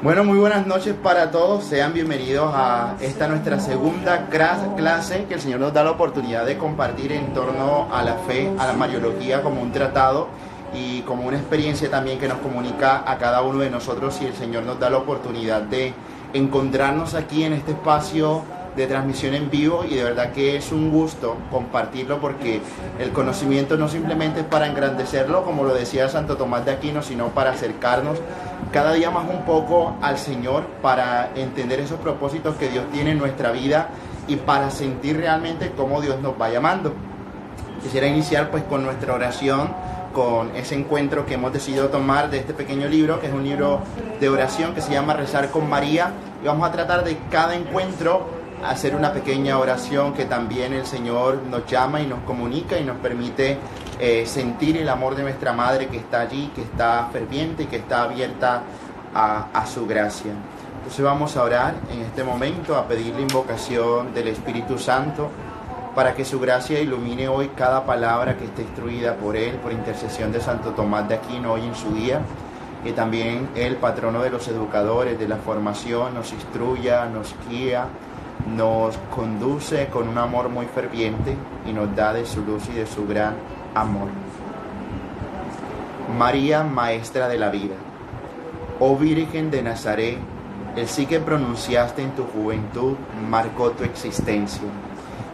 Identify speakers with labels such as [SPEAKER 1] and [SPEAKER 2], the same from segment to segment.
[SPEAKER 1] Bueno, muy buenas noches para todos. Sean bienvenidos a esta nuestra segunda clase que el Señor nos da la oportunidad de compartir en torno a la fe, a la Mariología como un tratado y como una experiencia también que nos comunica a cada uno de nosotros, y el Señor nos da la oportunidad de encontrarnos aquí en este espacio de transmisión en vivo, y de verdad que es un gusto compartirlo, porque el conocimiento no simplemente es para engrandecerlo, como lo decía Santo Tomás de Aquino, sino para acercarnos cada día más un poco al Señor, para entender esos propósitos que Dios tiene en nuestra vida y para sentir realmente cómo Dios nos va llamando. Quisiera iniciar pues con nuestra oración, con ese encuentro que hemos decidido tomar de este pequeño libro, que es un libro de oración que se llama Rezar con María, y vamos a tratar de cada encuentro hacer una pequeña oración que también el Señor nos llama y nos comunica y nos permite sentir el amor de nuestra Madre, que está allí, que está ferviente y que está abierta a su gracia. Entonces vamos a orar en este momento, a pedir la invocación del Espíritu Santo para que su gracia ilumine hoy cada palabra que esté instruida por Él, por intercesión de Santo Tomás de Aquino hoy en su día, que también el patrono de los educadores, de la formación, nos instruya, nos guía, nos conduce con un amor muy ferviente y nos da de su luz y de su gran amor. María, Maestra de la vida, oh Virgen de Nazaret, el sí que pronunciaste en tu juventud marcó tu existencia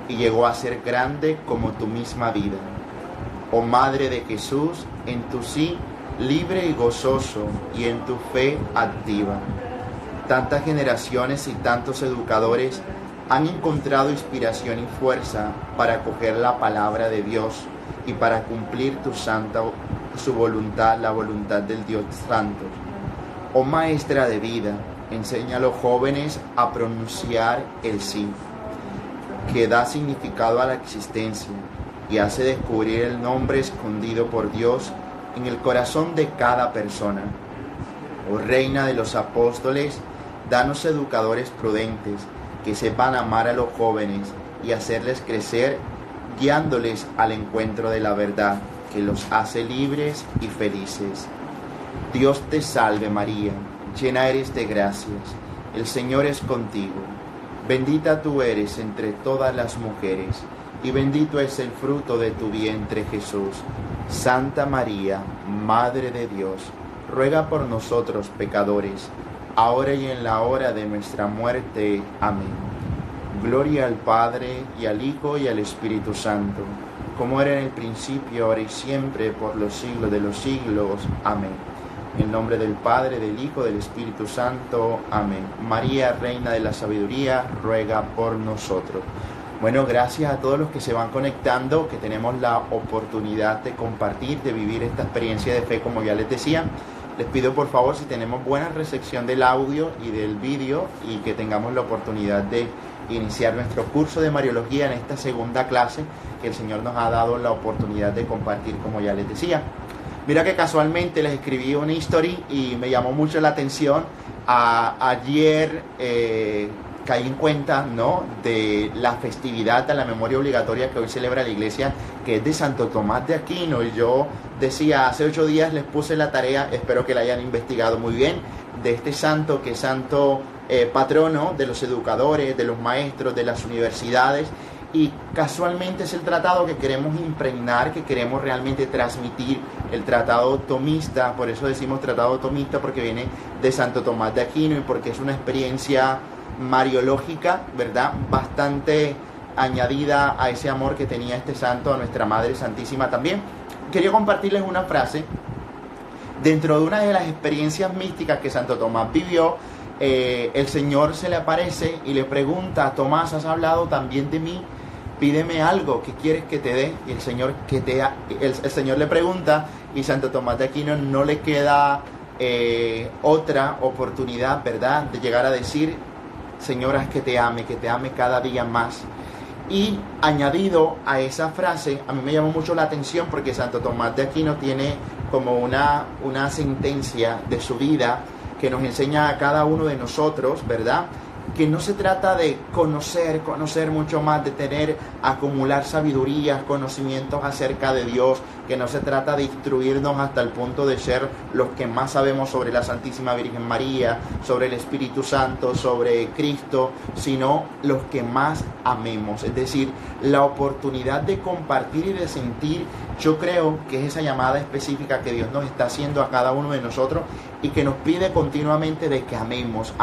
[SPEAKER 1] y llegó a ser grande como tu misma vida. Oh Madre de Jesús, en tu sí libre y gozoso, y en tu fe activa, tantas generaciones y tantos educadores han encontrado inspiración y fuerza para acoger la palabra de Dios y para cumplir su voluntad, la voluntad del Dios Santo. Oh Maestra de vida, enseña a los jóvenes a pronunciar el sí, que da significado a la existencia y hace descubrir el nombre escondido por Dios en el corazón de cada persona. Oh Reina de los Apóstoles, danos educadores prudentes que sepan amar a los jóvenes y hacerles crecer, guiándoles al encuentro de la verdad, que los hace libres y felices. Dios te salve María, llena eres de gracias, el Señor es contigo. Bendita tú eres entre todas las mujeres, y bendito es el fruto de tu vientre Jesús. Santa María, Madre de Dios, ruega por nosotros pecadores, ahora y en la hora de nuestra muerte. Amén. Gloria al Padre, y al Hijo, y al Espíritu Santo, como era en el principio, ahora y siempre, por los siglos de los siglos. Amén. En el nombre del Padre, del Hijo, del Espíritu Santo. Amén. María, Reina de la Sabiduría, ruega por nosotros. Bueno, gracias a todos los que se van conectando, que tenemos la oportunidad de compartir, de vivir esta experiencia de fe, como ya les decía. Les pido por favor, si tenemos buena recepción del audio y del vídeo, y que tengamos la oportunidad de iniciar nuestro curso de Mariología en esta segunda clase que el Señor nos ha dado la oportunidad de compartir, como ya les decía. Mira que casualmente les escribí una story y me llamó mucho la atención. Ayer caí en cuenta, ¿no?, de la festividad de la memoria obligatoria que hoy celebra la iglesia, que es de Santo Tomás de Aquino. Y yo decía, hace 8 días les puse la tarea, espero que la hayan investigado muy bien, de este santo, que es santo patrono de los educadores, de los maestros, de las universidades. Y casualmente es el tratado que queremos impregnar, que queremos realmente transmitir, el tratado tomista. Por eso decimos tratado tomista, porque viene de Santo Tomás de Aquino y porque es una experiencia mariológica, ¿verdad?, bastante añadida a ese amor que tenía este santo a nuestra Madre Santísima también. Quería compartirles una frase dentro de una de las experiencias místicas que Santo Tomás vivió. El Señor se le aparece y le pregunta: Tomás, ¿has hablado también de mí? Pídeme algo, ¿qué quieres que te dé? Y el Señor le pregunta, y Santo Tomás de Aquino no le queda otra oportunidad, ¿verdad?, de llegar a decir: Señor, haz que te ame cada día más. Y añadido a esa frase, a mí me llamó mucho la atención, porque Santo Tomás de Aquino tiene como una sentencia de su vida que nos enseña a cada uno de nosotros, ¿verdad?, que no se trata de conocer mucho más, de acumular sabiduría, conocimientos acerca de Dios, que no se trata de instruirnos hasta el punto de ser los que más sabemos sobre la Santísima Virgen María, sobre el Espíritu Santo, sobre Cristo, sino los que más amemos. Es decir, la oportunidad de compartir y de sentir, yo creo que es esa llamada específica que Dios nos está haciendo a cada uno de nosotros y que nos pide continuamente de que amemos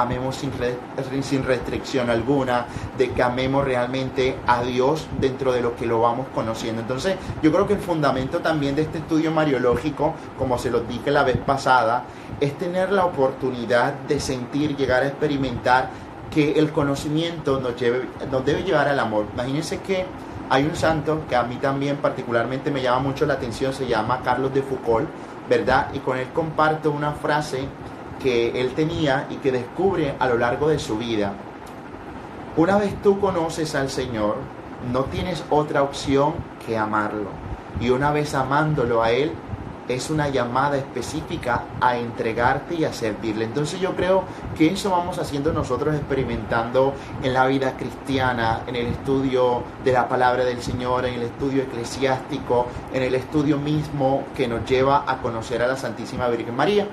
[SPEAKER 1] sin restricción alguna, de que amemos realmente a Dios dentro de lo que lo vamos conociendo. Entonces, yo creo que el fundamento también de este estudio mariológico, como se los dije la vez pasada, es tener la oportunidad de sentir, llegar a experimentar que el conocimiento nos debe llevar al amor. Imagínense que hay un santo que a mí también particularmente me llama mucho la atención, se llama Carlos de Foucault, ¿verdad? Y con él comparto una frase que él tenía y que descubre a lo largo de su vida. Una vez tú conoces al Señor, no tienes otra opción que amarlo. Y una vez amándolo a Él, es una llamada específica a entregarte y a servirle. Entonces yo creo que eso vamos haciendo nosotros, experimentando en la vida cristiana, en el estudio de la palabra del Señor, en el estudio eclesiástico, en el estudio mismo que nos lleva a conocer a la Santísima Virgen María.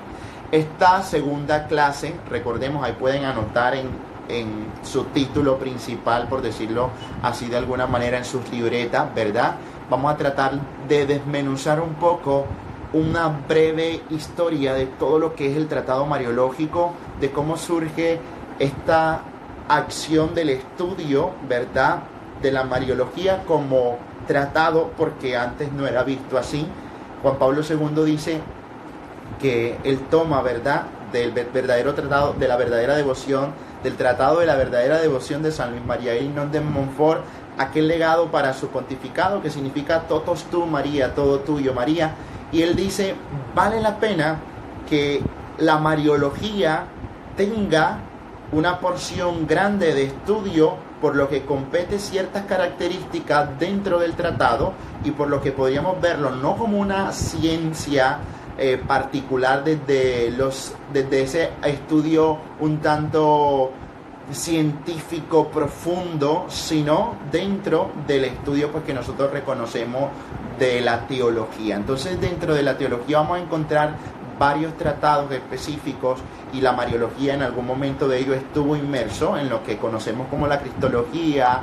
[SPEAKER 1] Esta segunda clase, recordemos, ahí pueden anotar en su título principal, por decirlo así de alguna manera, en sus libretas, ¿verdad? Vamos a tratar de desmenuzar un poco una breve historia de todo lo que es el tratado mariológico, de cómo surge esta acción del estudio, ¿verdad?, de la mariología como tratado, porque antes no era visto así. Juan Pablo II dice que él toma, ¿verdad?, del verdadero tratado de la verdadera devoción, del tratado de la verdadera devoción de San Luis María Hignon de Montfort, aquel legado para su pontificado que significa totus tu María, todo tuyo María. Y él dice, vale la pena que la mariología tenga una porción grande de estudio, por lo que compete ciertas características dentro del tratado y por lo que podríamos verlo no como una ciencia particular desde ese estudio un tanto científico profundo, sino dentro del estudio pues que nosotros reconocemos de la teología. Entonces, dentro de la teología vamos a encontrar varios tratados específicos y la mariología en algún momento de ello estuvo inmerso en lo que conocemos como la cristología,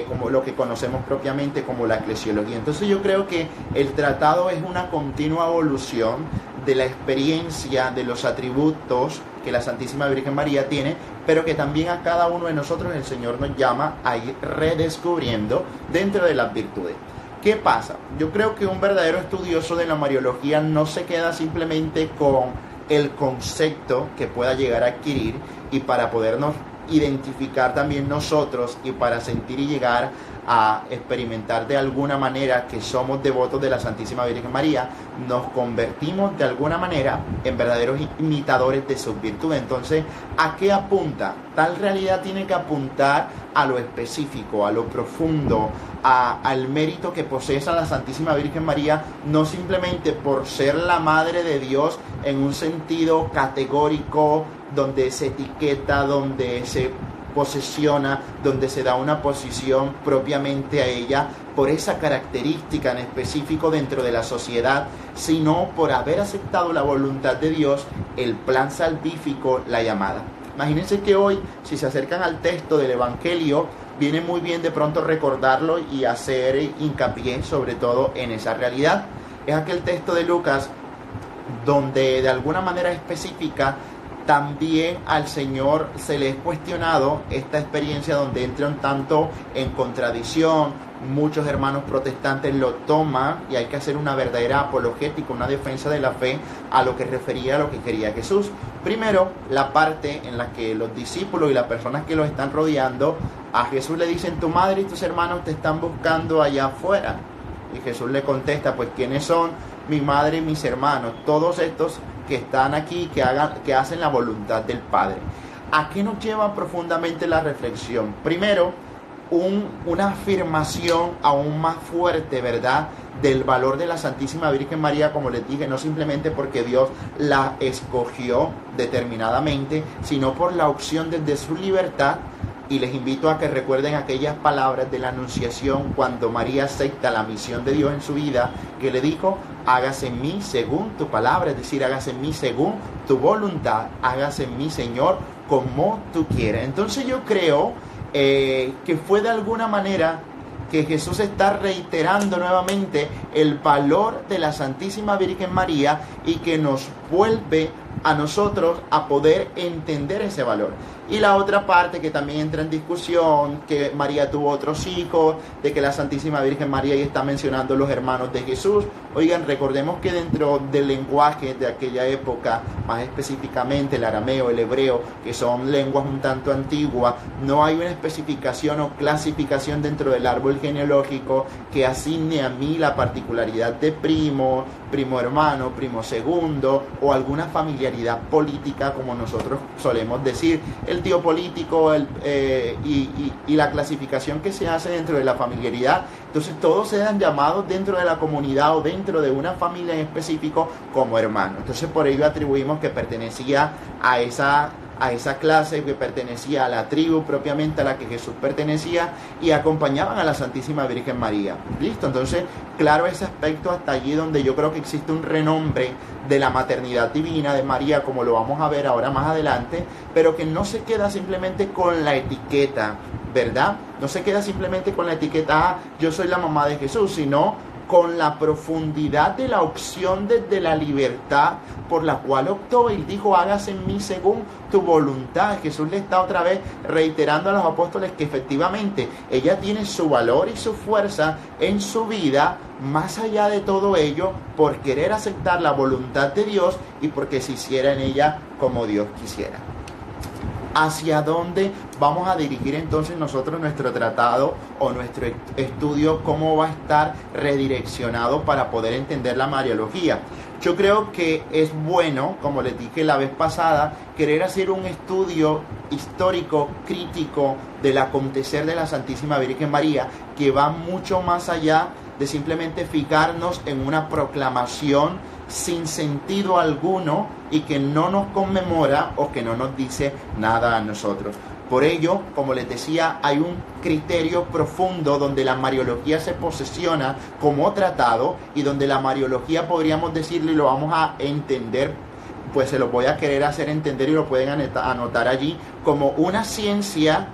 [SPEAKER 1] como lo que conocemos propiamente como la eclesiología. Entonces yo creo que el tratado es una continua evolución de la experiencia de los atributos que la Santísima Virgen María tiene, pero que también a cada uno de nosotros el Señor nos llama a ir redescubriendo dentro de las virtudes. ¿Qué pasa? Yo creo que un verdadero estudioso de la mariología no se queda simplemente con el concepto que pueda llegar a adquirir, y para podernos identificar también nosotros y para sentir y llegar a experimentar de alguna manera que somos devotos de la Santísima Virgen María, nos convertimos de alguna manera en verdaderos imitadores de sus virtudes. Entonces, ¿a qué apunta? Tal realidad tiene que apuntar a lo específico, a lo profundo, al mérito que posee la Santísima Virgen María, no simplemente por ser la Madre de Dios en un sentido categórico, donde se etiqueta, donde se posesiona, donde se da una posición propiamente a ella por esa característica en específico dentro de la sociedad, sino por haber aceptado la voluntad de Dios, el plan salvífico, la llamada. Imagínense que hoy, si se acercan al texto del Evangelio, viene muy bien de pronto recordarlo y hacer hincapié sobre todo en esa realidad. Es aquel texto de Lucas donde de alguna manera específica también al Señor se le es cuestionado esta experiencia donde entra un tanto en contradicción. Muchos hermanos protestantes lo toman y hay que hacer una verdadera apologética, una defensa de la fe a lo que refería a lo que quería Jesús. Primero, la parte en la que los discípulos y las personas que lo están rodeando a Jesús le dicen: tu madre y tus hermanos te están buscando allá afuera. Y Jesús le contesta: pues ¿quiénes son mi madre y mis hermanos? Todos estos que están aquí, que hacen la voluntad del Padre. ¿A qué nos lleva profundamente la reflexión? Primero, una afirmación aún más fuerte, ¿verdad?, del valor de la Santísima Virgen María, como les dije, no simplemente porque Dios la escogió determinadamente, sino por la opción desde su libertad. Y les invito a que recuerden aquellas palabras de la Anunciación cuando María acepta la misión de Dios en su vida, que le dijo: hágase en mí según tu palabra, es decir, hágase en mí según tu voluntad, hágase en mí, Señor, como tú quieras. Entonces yo creo que fue de alguna manera que Jesús está reiterando nuevamente el valor de la Santísima Virgen María y que nos vuelve a nosotros a poder entender ese valor. Y la otra parte que también entra en discusión, que María tuvo otros hijos, de que la Santísima Virgen María, y está mencionando los hermanos de Jesús. Oigan, recordemos que dentro del lenguaje de aquella época, más específicamente el arameo, el hebreo, que son lenguas un tanto antiguas, no hay una especificación o clasificación dentro del árbol genealógico que asigne a mí la particularidad de primo, primo hermano, primo segundo, o alguna familiaridad política, como nosotros solemos decir, el tío político, y la clasificación que se hace dentro de la familiaridad. Entonces todos eran llamados dentro de la comunidad o dentro de una familia en específico como hermanos. Entonces por ello atribuimos que pertenecía a esa clase, que pertenecía a la tribu propiamente a la que Jesús pertenecía, y acompañaban a la Santísima Virgen María. Listo, entonces claro ese aspecto hasta allí donde yo creo que existe un renombre de la maternidad divina de María, como lo vamos a ver ahora más adelante, pero que no se queda simplemente con la etiqueta, ¿verdad? No se queda simplemente con la etiqueta, yo soy la mamá de Jesús, sino con la profundidad de la opción desde la libertad por la cual optó. Y dijo: hágase en mí según tu voluntad. Jesús le está otra vez reiterando a los apóstoles que efectivamente ella tiene su valor y su fuerza en su vida, más allá de todo ello, por querer aceptar la voluntad de Dios y porque se hiciera en ella como Dios quisiera. ¿Hacia dónde vamos a dirigir entonces nosotros nuestro tratado o nuestro estudio? ¿Cómo va a estar redireccionado para poder entender la Mariología? Yo creo que es bueno, como les dije la vez pasada, querer hacer un estudio histórico, crítico del acontecer de la Santísima Virgen María, que va mucho más allá de simplemente fijarnos en una proclamación sin sentido alguno y que no nos conmemora o que no nos dice nada a nosotros. Por ello, como les decía, hay un criterio profundo donde la Mariología se posesiona como tratado, y donde la Mariología, podríamos decirlo, y lo vamos a entender, pues se lo voy a querer hacer entender y lo pueden anotar allí, como una ciencia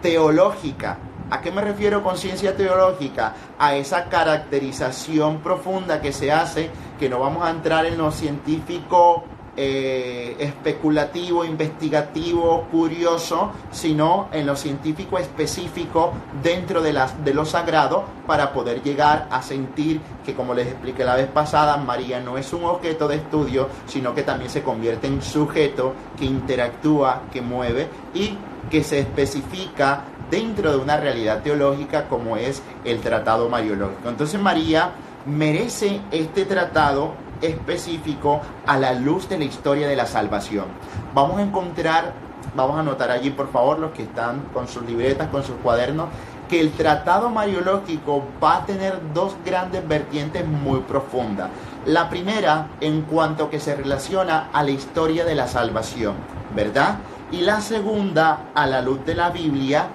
[SPEAKER 1] teológica. ¿A qué me refiero con ciencia teológica? A esa caracterización profunda que se hace, que no vamos a entrar en lo científico especulativo, investigativo, curioso, sino en lo científico específico dentro de lo sagrado, para poder llegar a sentir que, como les expliqué la vez pasada, María no es un objeto de estudio, sino que también se convierte en sujeto que interactúa, que mueve y que se especifica dentro de una realidad teológica como es el tratado mariológico. Entonces María merece este tratado específico a la luz de la historia de la salvación. Vamos a anotar allí, por favor, los que están con sus libretas, con sus cuadernos, que el tratado mariológico va a tener dos grandes vertientes muy profundas. La primera, en cuanto que se relaciona a la historia de la salvación, ¿verdad? Y la segunda, a la luz de la Biblia.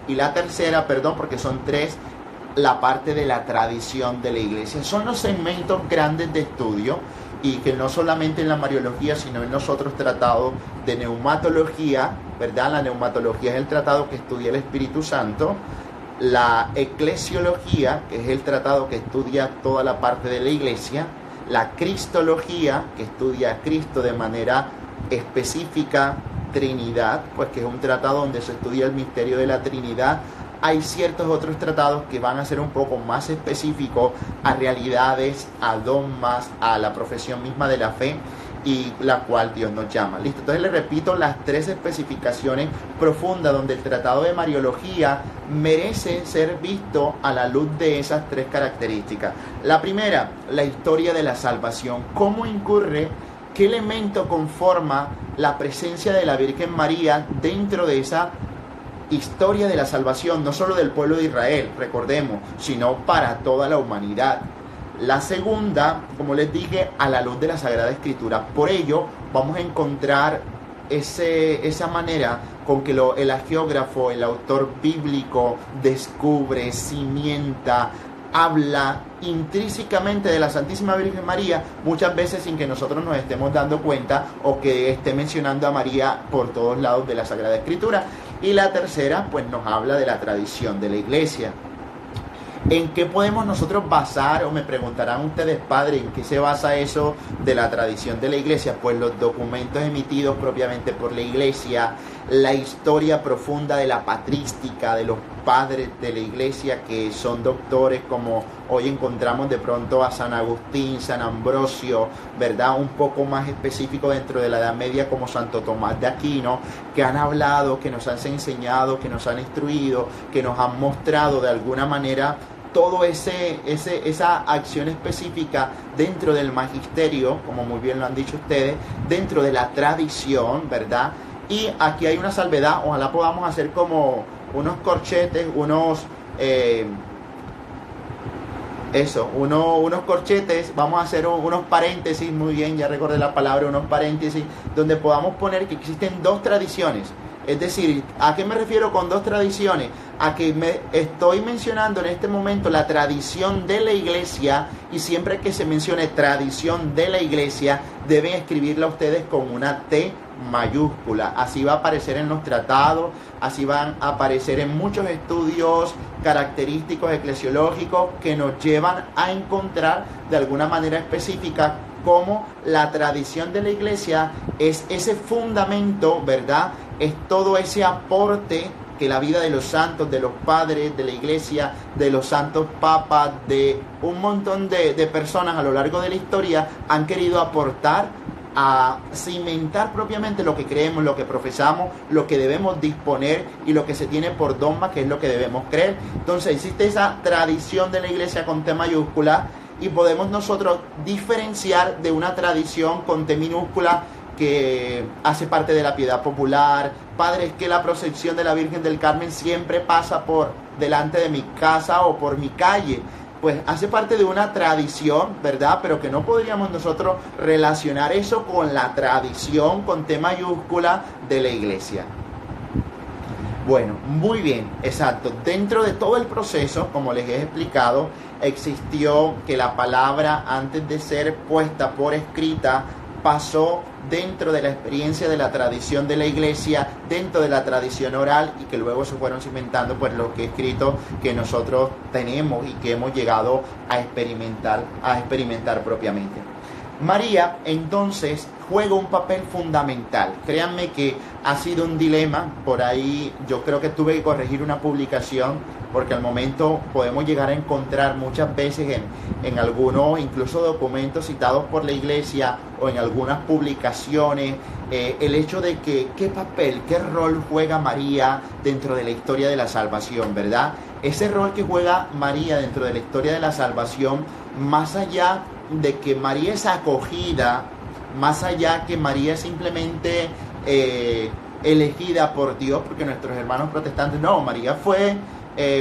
[SPEAKER 1] Y la tercera, porque son tres, la parte de la tradición de la iglesia. Son los segmentos grandes de estudio, y que no solamente en la Mariología, sino en los otros tratados de neumatología, ¿verdad? La neumatología es el tratado que estudia el Espíritu Santo. La eclesiología, que es el tratado que estudia toda la parte de la iglesia. La cristología, que estudia a Cristo de manera específica. Trinidad, pues que es un tratado donde se estudia el misterio de la Trinidad. Hay ciertos otros tratados que van a ser un poco más específicos a realidades, a dogmas, a la profesión misma de la fe, y la cual Dios nos llama. Listo, entonces les repito las tres especificaciones profundas donde el tratado de Mariología merece ser visto a la luz de esas tres características. La primera, la historia de la salvación. ¿Cómo incurre? ¿Qué elemento conforma la presencia de la Virgen María dentro de esa historia de la salvación, no solo del pueblo de Israel, recordemos, sino para toda la humanidad? La segunda, como les dije, a la luz de la Sagrada Escritura. Por ello, vamos a encontrar esa manera con que el hagiógrafo, el autor bíblico, descubre, cimienta, habla intrínsecamente de la Santísima Virgen María, muchas veces sin que nosotros nos estemos dando cuenta o que esté mencionando a María por todos lados de la Sagrada Escritura. Y la tercera, pues nos habla de la tradición de la Iglesia. ¿En qué podemos nosotros basar, o me preguntarán ustedes, padre, en qué se basa eso de la tradición de la Iglesia? Pues los documentos emitidos propiamente por la Iglesia, la historia profunda de la patrística, de los padres de la Iglesia que son doctores, como hoy encontramos de pronto a San Agustín, San Ambrosio, ¿verdad? Un poco más específico dentro de la Edad Media como Santo Tomás de Aquino, que han hablado, que nos han enseñado, que nos han instruido, que nos han mostrado de alguna manera todo esa acción específica dentro del magisterio, como muy bien lo han dicho ustedes, dentro de la tradición, ¿verdad? Y aquí hay una salvedad, ojalá podamos hacer como unos corchetes, unos corchetes, vamos a hacer unos paréntesis, muy bien, ya recordé la palabra, unos paréntesis, donde podamos poner que existen dos tradiciones. Es decir, ¿a qué me refiero con dos tradiciones? A que me estoy mencionando en este momento la tradición de la Iglesia, y siempre que se mencione tradición de la Iglesia, deben escribirla ustedes con una T mayúscula. Así va a aparecer en los tratados, así van a aparecer en muchos estudios característicos eclesiológicos que nos llevan a encontrar de alguna manera específica cómo la tradición de la Iglesia es ese fundamento, ¿verdad? Es todo ese aporte que la vida de los santos, de los padres de la Iglesia, de los santos papas, de un montón de personas a lo largo de la historia han querido aportar a cimentar propiamente lo que creemos, lo que profesamos, lo que debemos disponer y lo que se tiene por dogma, que es lo que debemos creer. Entonces existe esa tradición de la Iglesia con T mayúscula, y podemos nosotros diferenciar de una tradición con T minúscula que hace parte de la piedad popular. Padre, es que la procesión de la Virgen del Carmen siempre pasa por delante de mi casa o por mi calle. Pues hace parte de una tradición, ¿verdad? Pero que no podríamos nosotros relacionar eso con la tradición con T mayúscula de la Iglesia. Bueno, muy bien, exacto. Dentro de todo el proceso, como les he explicado, existió que la palabra, antes de ser puesta por escrita, pasó dentro de la experiencia de la tradición de la Iglesia, dentro de la tradición oral, y que luego se fueron cimentando pues lo que he escrito, que nosotros tenemos y que hemos llegado a experimentar propiamente. María, entonces, juega un papel fundamental. Créanme que ha sido un dilema. Por ahí yo creo que tuve que corregir una publicación, porque al momento podemos llegar a encontrar muchas veces en algunos, incluso documentos citados por la Iglesia o en algunas publicaciones, el hecho de que qué papel, qué rol juega María dentro de la historia de la salvación, ¿verdad? Ese rol que juega María dentro de la historia de la salvación, más allá de que María es acogida, más allá que María es simplemente elegida por Dios, porque nuestros hermanos protestantes, no, María fue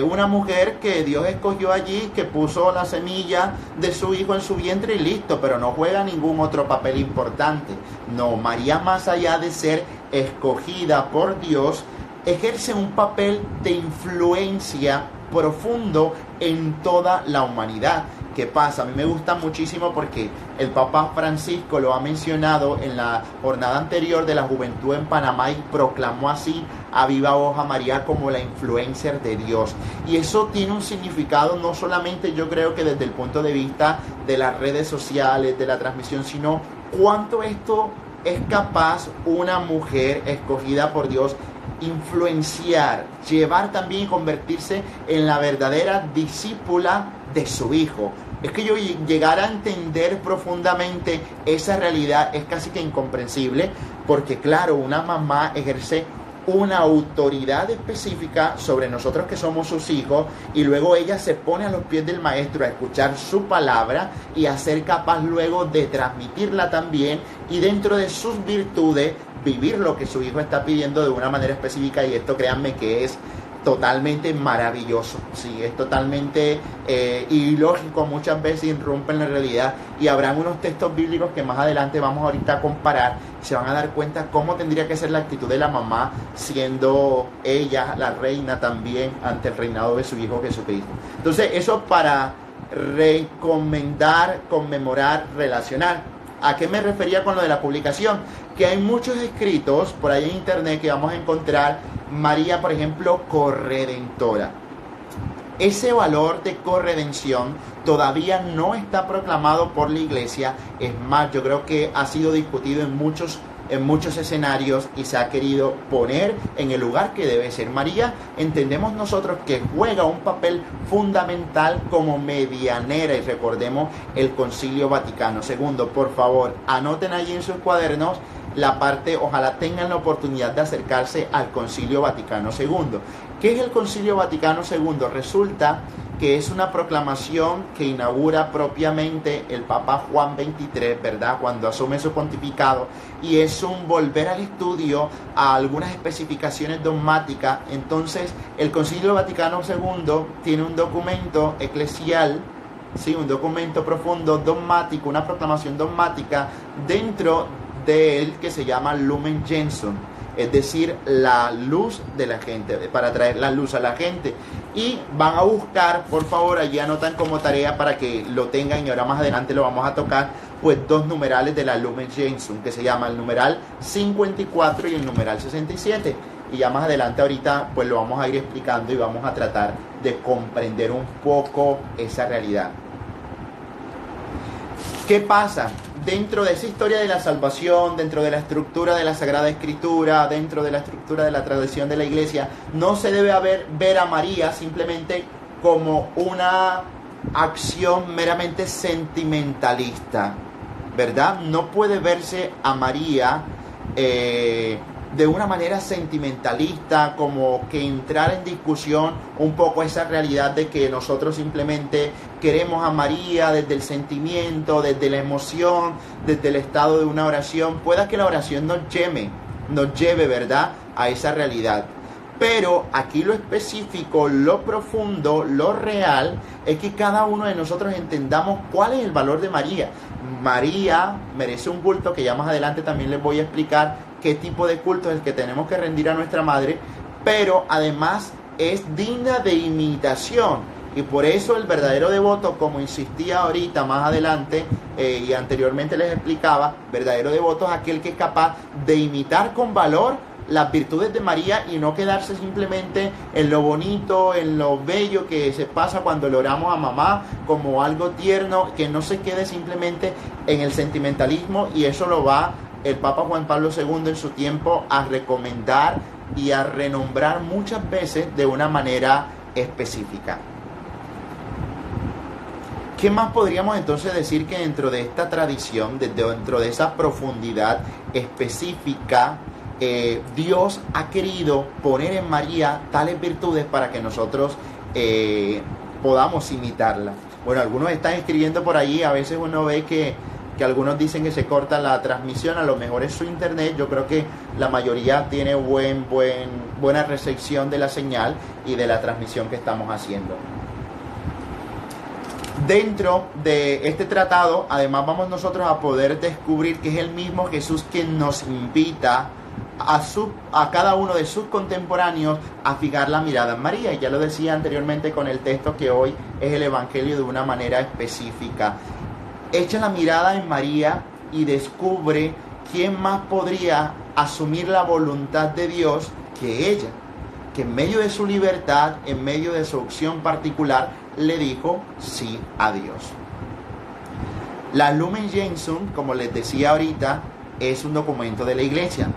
[SPEAKER 1] una mujer que Dios escogió allí, que puso la semilla de su hijo en su vientre y listo, pero no juega ningún otro papel importante. No, María, más allá de ser escogida por Dios, ejerce un papel de influencia profundo en toda la humanidad. ¿Qué pasa? A mí me gusta muchísimo porque el Papa Francisco lo ha mencionado en la jornada anterior de la juventud en Panamá, y proclamó así a viva voz a María como la influencer de Dios. Y eso tiene un significado no solamente, yo creo que desde el punto de vista de las redes sociales, de la transmisión, sino cuánto esto es capaz una mujer escogida por Dios influenciar, llevar también y convertirse en la verdadera discípula de su hijo. Es que yo llegar a entender profundamente esa realidad es casi que incomprensible, porque claro, una mamá ejerce una autoridad específica sobre nosotros que somos sus hijos, y luego ella se pone a los pies del maestro a escuchar su palabra y a ser capaz luego de transmitirla también, y dentro de sus virtudes vivir lo que su hijo está pidiendo de una manera específica. Y esto, créanme, que es totalmente maravilloso, sí, es totalmente ilógico, muchas veces irrumpen la realidad, y habrán unos textos bíblicos que más adelante vamos ahorita a comparar, se van a dar cuenta cómo tendría que ser la actitud de la mamá, siendo ella la reina también ante el reinado de su Hijo Jesucristo. Entonces, eso para recomendar, conmemorar, relacionar. ¿A qué me refería con lo de la publicación? Que hay muchos escritos por ahí en internet que vamos a encontrar María, por ejemplo, corredentora. Ese valor de corredención todavía no está proclamado por la iglesia. Es más, yo creo que ha sido discutido en muchos escenarios y se ha querido poner en el lugar que debe ser. María, entendemos nosotros que juega un papel fundamental como medianera, y recordemos el Concilio Vaticano II. Por favor, anoten allí en sus cuadernos la parte, ojalá tengan la oportunidad de acercarse al Concilio Vaticano II. ¿Qué es el Concilio Vaticano II? Resulta que es una proclamación que inaugura propiamente el Papa Juan XXIII, ¿verdad?, cuando asume su pontificado, y es un volver al estudio a algunas especificaciones dogmáticas. Entonces, el Concilio Vaticano II tiene un documento eclesial, sí, un documento profundo dogmático, una proclamación dogmática dentro de él que se llama Lumen Gentium, es decir, la luz de la gente, para traer la luz a la gente. Y van a buscar, por favor, allí anotan como tarea para que lo tengan, y ahora más adelante lo vamos a tocar, pues dos numerales de la Lumen Gentium, que se llama el numeral 54 y el numeral 67. Y ya más adelante ahorita pues lo vamos a ir explicando y vamos a tratar de comprender un poco esa realidad. ¿Qué pasa? Dentro de esa historia de la salvación, dentro de la estructura de la Sagrada Escritura, dentro de la estructura de la tradición de la Iglesia, no se debe ver a María simplemente como una acción meramente sentimentalista, ¿verdad? No puede verse a María de una manera sentimentalista, como que entrar en discusión un poco esa realidad de que nosotros simplemente queremos a María desde el sentimiento, desde la emoción, desde el estado de una oración. Pueda que la oración nos lleve, ¿verdad?, a esa realidad. Pero aquí lo específico, lo profundo, lo real, es que cada uno de nosotros entendamos cuál es el valor de María. María merece un culto que ya más adelante también les voy a explicar qué tipo de culto es el que tenemos que rendir a nuestra madre, pero además es digna de imitación. Y por eso el verdadero devoto, como insistía ahorita más adelante y anteriormente les explicaba, verdadero devoto es aquel que es capaz de imitar con valor las virtudes de María y no quedarse simplemente en lo bonito, en lo bello que se pasa cuando le oramos a mamá, como algo tierno, que no se quede simplemente en el sentimentalismo. Y eso lo va el Papa Juan Pablo II en su tiempo a recomendar y a renombrar muchas veces de una manera específica. ¿Qué más podríamos entonces decir que dentro de esta tradición, dentro de esa profundidad específica, Dios ha querido poner en María tales virtudes para que nosotros podamos imitarla? Bueno, algunos están escribiendo por allí, a veces uno ve que algunos dicen que se corta la transmisión, a lo mejor es su internet. Yo creo que la mayoría tiene buena recepción de la señal y de la transmisión que estamos haciendo. Dentro de este tratado, además, vamos nosotros a poder descubrir que es el mismo Jesús quien nos invita a cada uno de sus contemporáneos a fijar la mirada en María. Y ya lo decía anteriormente con el texto que hoy es el Evangelio de una manera específica. Echa la mirada en María y descubre quién más podría asumir la voluntad de Dios que ella, que en medio de su libertad, en medio de su opción particular, le dijo sí a Dios. La Lumen Gentium, como les decía ahorita, es un documento de la Iglesia,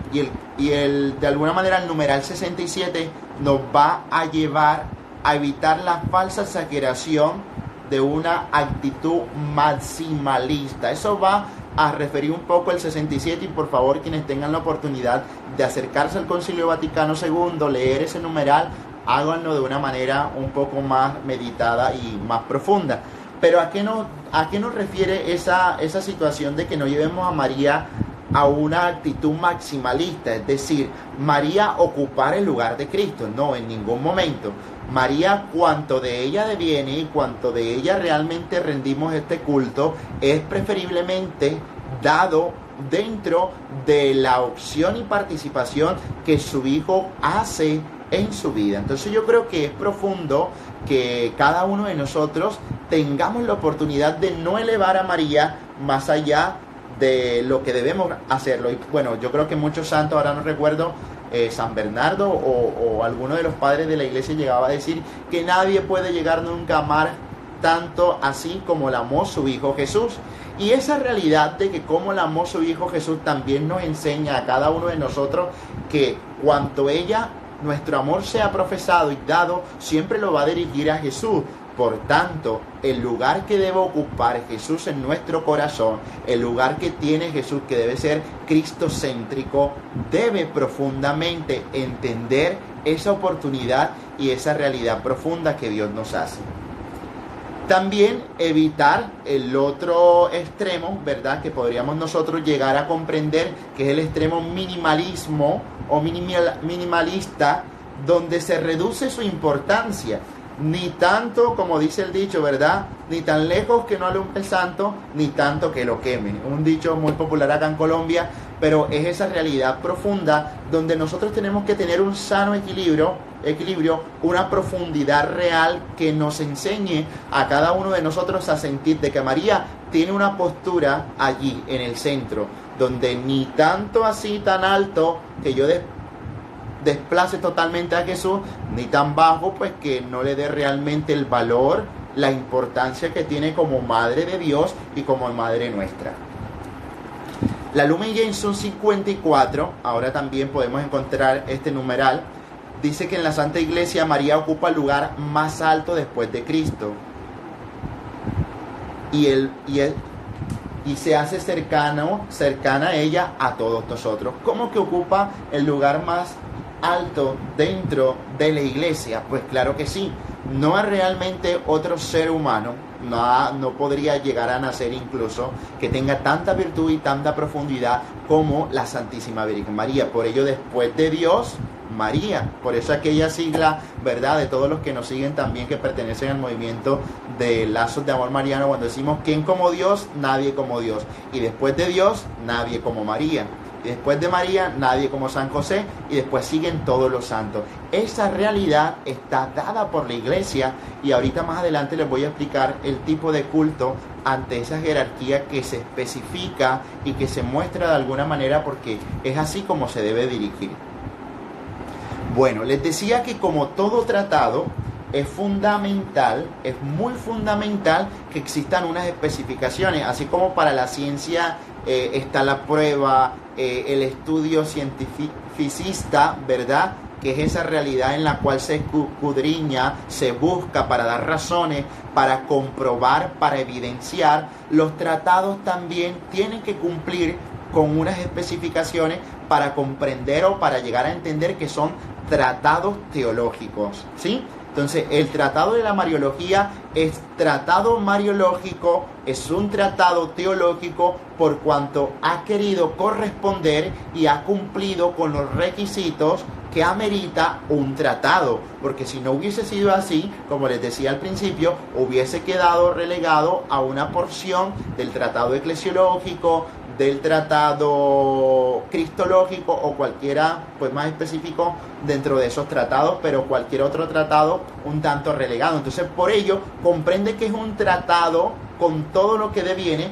[SPEAKER 1] y de alguna manera el numeral 67 nos va a llevar a evitar la falsa exageración de una actitud maximalista. Eso va a referir un poco el 67, y por favor, quienes tengan la oportunidad de acercarse al Concilio Vaticano II, leer ese numeral, háganlo de una manera un poco más meditada y más profunda. Pero ¿a qué nos refiere esa situación de que no llevemos a María a una actitud maximalista, es decir, María ocupar el lugar de Cristo. No, en ningún momento. María, cuanto de ella deviene y cuanto de ella realmente rendimos este culto, es preferiblemente dado dentro de la opción y participación que su Hijo hace en su vida. Entonces yo creo que es profundo que cada uno de nosotros tengamos la oportunidad de no elevar a María más allá de lo que debemos hacerlo. Y bueno, yo creo que muchos santos, ahora no recuerdo, San Bernardo o alguno de los padres de la iglesia llegaba a decir que nadie puede llegar nunca a amar tanto así como la amó su Hijo Jesús. Y esa realidad de que como la amó su Hijo Jesús también nos enseña a cada uno de nosotros que cuanto nuestro amor sea profesado y dado, siempre lo va a dirigir a Jesús. Por tanto, el lugar que debe ocupar Jesús en nuestro corazón, el lugar que tiene Jesús, que debe ser cristocéntrico, debe profundamente entender esa oportunidad y esa realidad profunda que Dios nos hace. También evitar el otro extremo, ¿verdad?, que podríamos nosotros llegar a comprender, que es el extremo minimalismo o minimalista, donde se reduce su importancia. Ni tanto, como dice el dicho, ¿verdad?, ni tan lejos que no alumbre el santo, ni tanto que lo quemen. Un dicho muy popular acá en Colombia, pero es esa realidad profunda donde nosotros tenemos que tener un sano equilibrio, una profundidad real que nos enseñe a cada uno de nosotros a sentir de que María tiene una postura allí en el centro, donde ni tanto así tan alto que yo desplace totalmente a Jesús, ni tan bajo pues que no le dé realmente el valor, la importancia que tiene como Madre de Dios y como Madre nuestra. La Lumen Gentium 54, ahora también podemos encontrar este numeral, dice que en la Santa Iglesia María ocupa el lugar más alto después de Cristo. Y se hace cercana a ella a todos nosotros. ¿Cómo que ocupa el lugar más alto dentro de la iglesia? Pues claro que sí. No hay realmente otro ser humano, no podría llegar a nacer incluso, que tenga tanta virtud y tanta profundidad como la Santísima Virgen María. Por ello, después de Dios, María. Por eso aquella sigla, ¿verdad?, de todos los que nos siguen también, que pertenecen al movimiento de Lazos de Amor Mariano, cuando decimos ¿quién como Dios? Nadie como Dios. Y después de Dios, nadie como María. Y después de María, nadie como San José, y después siguen todos los santos. Esa realidad está dada por la iglesia, y ahorita más adelante les voy a explicar el tipo de culto ante esa jerarquía que se especifica y que se muestra de alguna manera, porque es así como se debe dirigir. Bueno, les decía que como todo tratado, es fundamental, es muy fundamental que existan unas especificaciones, así como para la ciencia está la prueba, el estudio cientificista, ¿verdad?, que es esa realidad en la cual se escudriña, se busca para dar razones, para comprobar, para evidenciar. Los tratados también tienen que cumplir con unas especificaciones para comprender o para llegar a entender que son tratados teológicos, ¿sí? Entonces, el tratado de la Mariología es tratado mariológico, es un tratado teológico por cuanto ha querido corresponder y ha cumplido con los requisitos que amerita un tratado, porque si no hubiese sido así, como les decía al principio, hubiese quedado relegado a una porción del tratado eclesiológico, del tratado cristológico o cualquiera pues más específico dentro de esos tratados, pero cualquier otro tratado un tanto relegado. Entonces, por ello, comprende que es un tratado con todo lo que deviene.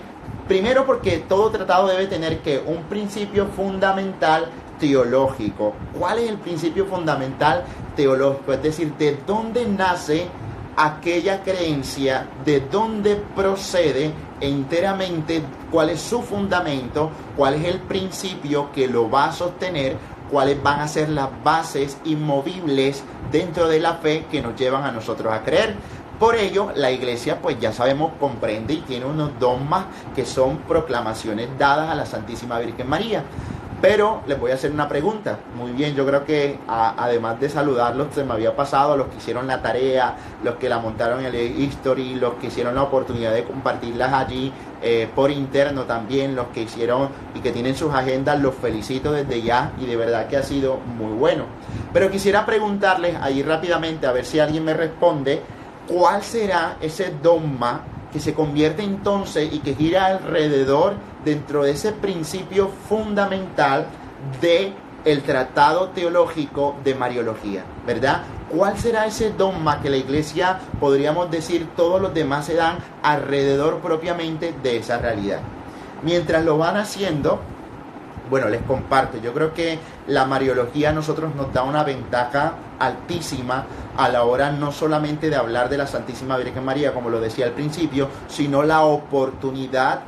[SPEAKER 1] Primero, porque todo tratado debe tener que un principio fundamental teológico. ¿Cuál es el principio fundamental teológico? Es decir, ¿de dónde nace aquella creencia? ¿De dónde procede enteramente? ¿Cuál es su fundamento? ¿Cuál es el principio que lo va a sostener? ¿Cuáles van a ser las bases inmovibles dentro de la fe que nos llevan a nosotros a creer? Por ello, la iglesia, pues ya sabemos, comprende y tiene unos dogmas que son proclamaciones dadas a la Santísima Virgen María. Pero les voy a hacer una pregunta. Muy bien, yo creo que además de saludarlos, se me había pasado los que hicieron la tarea, los que la montaron en el History, los que hicieron la oportunidad de compartirlas allí por interno también, los que hicieron y que tienen sus agendas, los felicito desde ya y de verdad que ha sido muy bueno. Pero quisiera preguntarles ahí rápidamente, a ver si alguien me responde, ¿cuál será ese dogma que se convierte entonces y que gira alrededor dentro de ese principio fundamental de el tratado teológico de Mariología, ¿verdad? ¿Cuál será ese dogma que la iglesia, podríamos decir, todos los demás se dan alrededor propiamente de esa realidad? Mientras lo van haciendo, bueno, les comparto, yo creo que la Mariología a nosotros nos da una ventaja altísima a la hora no solamente de hablar de la Santísima Virgen María, como lo decía al principio, sino la oportunidad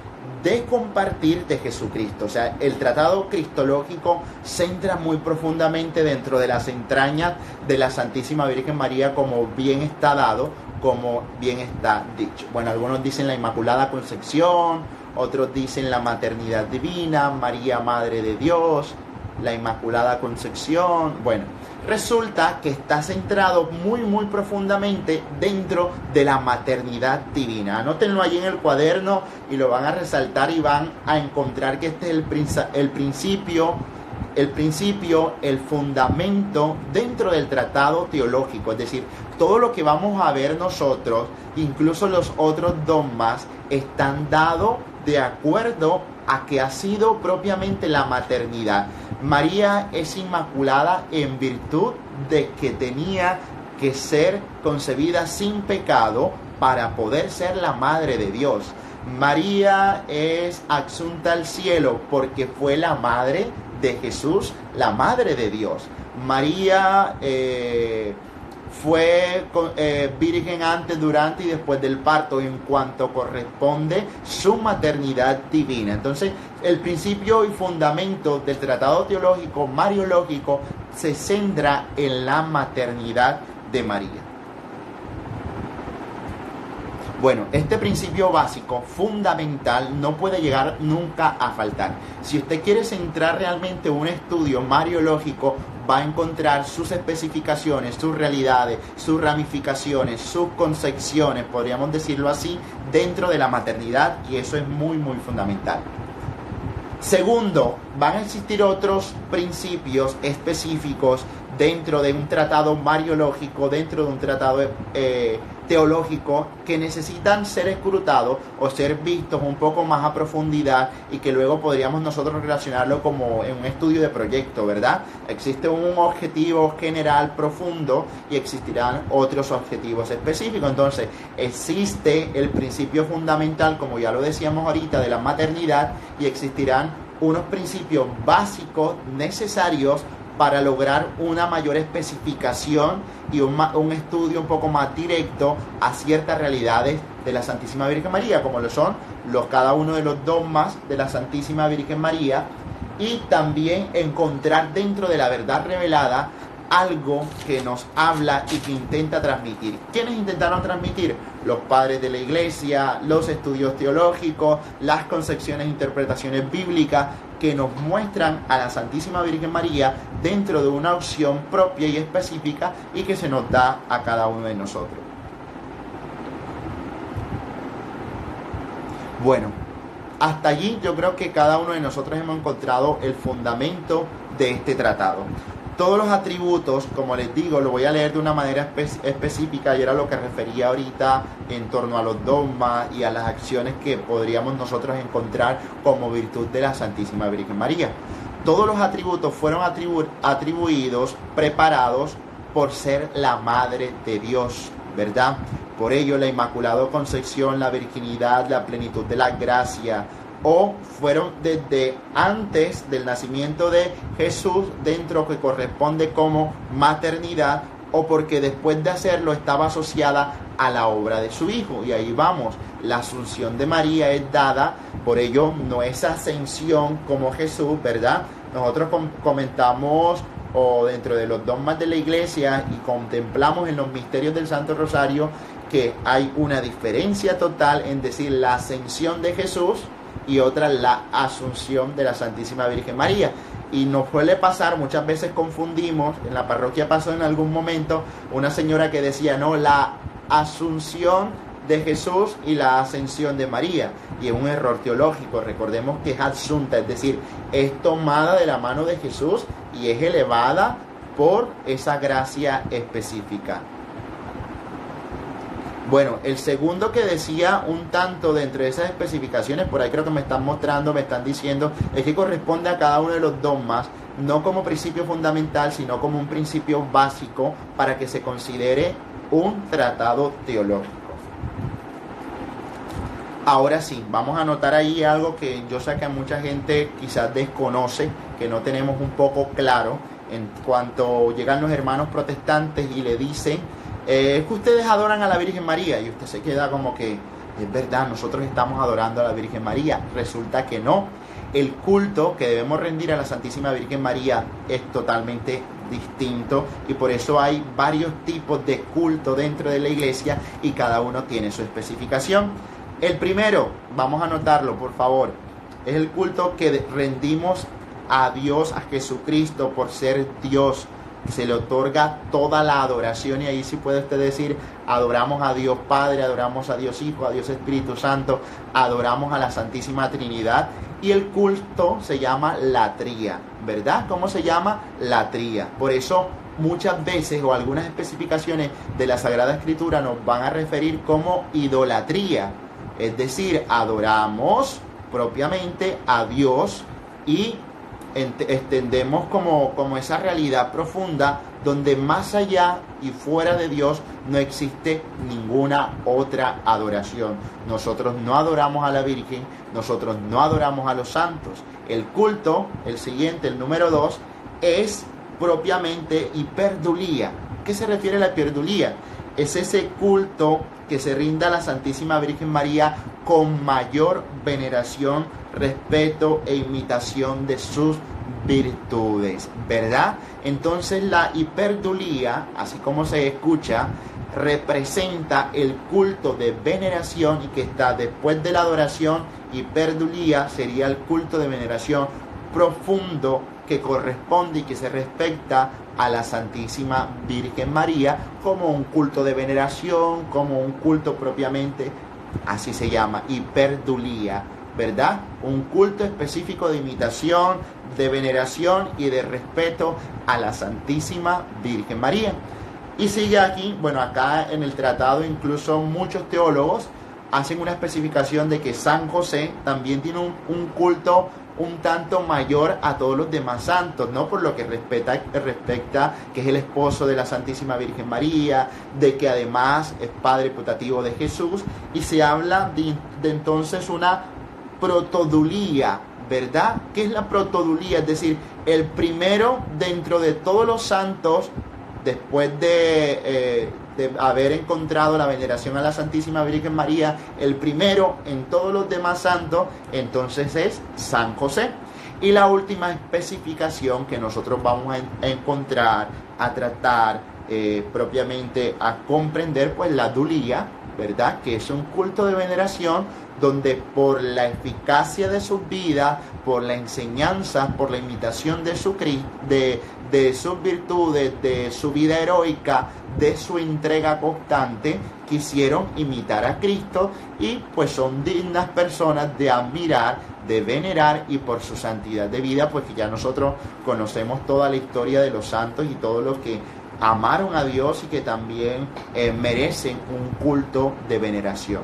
[SPEAKER 1] de compartir de Jesucristo. O sea, el tratado cristológico centra muy profundamente dentro de las entrañas de la Santísima Virgen María, como bien está dado, como bien está dicho. Bueno, algunos dicen la Inmaculada Concepción, otros dicen la maternidad divina, María Madre de Dios, la Inmaculada Concepción. Bueno, resulta que está centrado muy profundamente dentro de la maternidad divina. Anótenlo allí en el cuaderno y lo van a resaltar y van a encontrar que este es el principio, el fundamento dentro del tratado teológico. Es decir, todo lo que vamos a ver nosotros, incluso los otros dogmas, están dados de acuerdo a que ha sido propiamente la maternidad. María es inmaculada en virtud de que tenía que ser concebida sin pecado para poder ser la madre de Dios. María es asunta al cielo porque fue la madre de Jesús, la madre de Dios. María fue virgen antes, durante y después del parto en cuanto corresponde su maternidad divina. Entonces, el principio y fundamento del tratado teológico mariológico se centra en la maternidad de María. Bueno, este principio básico, fundamental, no puede llegar nunca a faltar. Si usted quiere centrar realmente un estudio mariológico, va a encontrar sus especificaciones, sus realidades, sus ramificaciones, sus concepciones, podríamos decirlo así, dentro de la maternidad, y eso es muy fundamental. Segundo, van a existir otros principios específicos dentro de un tratado mariológico, dentro de un tratado teológico, que necesitan ser escrutados o ser vistos un poco más a profundidad y que luego podríamos nosotros relacionarlo como en un estudio de proyecto, ¿verdad? Existe un objetivo general profundo y existirán otros objetivos específicos. Entonces, existe el principio fundamental, como ya lo decíamos ahorita, de la maternidad, y existirán unos principios básicos necesarios para lograr una mayor especificación y un estudio un poco más directo a ciertas realidades de la Santísima Virgen María, como lo son cada uno de los dogmas de la Santísima Virgen María, y también encontrar dentro de la verdad revelada algo que nos habla y que intenta transmitir. ¿Quiénes intentaron transmitir? Los padres de la iglesia, los estudios teológicos, las concepciones e interpretaciones bíblicas que nos muestran a la Santísima Virgen María dentro de una opción propia y específica y que se nos da a cada uno de nosotros. Bueno, hasta allí yo creo que cada uno de nosotros hemos encontrado el fundamento de este tratado. Todos los atributos, como les digo, lo voy a leer de una manera específica, y era lo que refería ahorita en torno a los dogmas y a las acciones que podríamos nosotros encontrar como virtud de la Santísima Virgen María. Todos los atributos fueron atribuidos, preparados por ser la Madre de Dios, ¿verdad? Por ello, la Inmaculada Concepción, la virginidad, la plenitud de la gracia, o fueron desde antes del nacimiento de Jesús, dentro que corresponde como maternidad, o porque después de hacerlo estaba asociada a la obra de su Hijo. Y ahí vamos, la asunción de María es dada, por ello no es ascensión como Jesús, ¿verdad? Nosotros comentamos, o dentro de los dogmas de la iglesia, y contemplamos en los misterios del Santo Rosario, que hay una diferencia total en decir la ascensión de Jesús y otra la asunción de la Santísima Virgen María. Y nos suele pasar, muchas veces confundimos, en la parroquia pasó en algún momento una señora que decía, no, la asunción de Jesús y la ascensión de María. Y es un error teológico. Recordemos que es asunta, es decir, es tomada de la mano de Jesús y es elevada por esa gracia específica. Bueno, el segundo que decía un tanto dentro de esas especificaciones, por ahí creo que me están mostrando, me están diciendo, es que corresponde a cada uno de los dogmas, no como principio fundamental, sino como un principio básico para que se considere un tratado teológico. Ahora sí, vamos a anotar ahí algo que yo sé que a mucha gente quizás desconoce, que no tenemos un poco claro, en cuanto llegan los hermanos protestantes y le dicen, es que ustedes adoran a la Virgen María, y usted se queda como que, es verdad, nosotros estamos adorando a la Virgen María. Resulta que no. El culto que debemos rendir a la Santísima Virgen María es totalmente distinto, y por eso hay varios tipos de culto dentro de la iglesia y cada uno tiene su especificación. El primero, vamos a anotarlo por favor, es el culto que rendimos a Dios, a Jesucristo, por ser Dios. Se le otorga toda la adoración, y ahí sí puede usted decir, adoramos a Dios Padre, adoramos a Dios Hijo, a Dios Espíritu Santo, adoramos a la Santísima Trinidad. Y el culto se llama latría, ¿verdad? ¿Cómo se llama? Latría. Por eso muchas veces o algunas especificaciones de la Sagrada Escritura nos van a referir como idolatría, es decir, adoramos propiamente a Dios y extendemos como esa realidad profunda donde más allá y fuera de Dios no existe ninguna otra adoración. Nosotros no adoramos a la Virgen, nosotros no adoramos a los santos. El culto, el siguiente, el número 2, es propiamente hiperdulía. ¿Qué se refiere a la hiperdulía? Es ese culto que se rinda a la Santísima Virgen María con mayor veneración, respeto e imitación de sus virtudes, ¿verdad? Entonces la hiperdulía, así como se escucha, representa el culto de veneración, y que está después de la adoración. Hiperdulía sería el culto de veneración profundo que corresponde y que se respecta a la Santísima Virgen María como un culto de veneración, como un culto propiamente, así se llama, hiperdulía, ¿verdad? Un culto específico de imitación, de veneración y de respeto a la Santísima Virgen María. Y sigue aquí, bueno, acá en el tratado incluso muchos teólogos hacen una especificación de que San José también tiene un culto un tanto mayor a todos los demás santos, ¿no? Por lo que respecta que es el esposo de la Santísima Virgen María, de que además es padre putativo de Jesús, y se habla de entonces una protodulía, ¿verdad? ¿Qué es la protodulía? Es decir, el primero dentro de todos los santos, después de haber encontrado la veneración a la Santísima Virgen María, el primero en todos los demás santos, entonces es San José. Y la última especificación que nosotros vamos a encontrar, a tratar, propiamente a comprender, pues la dulía, ¿verdad? Que es un culto de veneración donde por la eficacia de sus vidas, por la enseñanza, por la imitación de sus virtudes, de su vida heroica, de su entrega constante, quisieron imitar a Cristo, y pues son dignas personas de admirar, de venerar, y por su santidad de vida, pues que ya nosotros conocemos toda la historia de los santos y todos los que amaron a Dios y que también merecen un culto de veneración.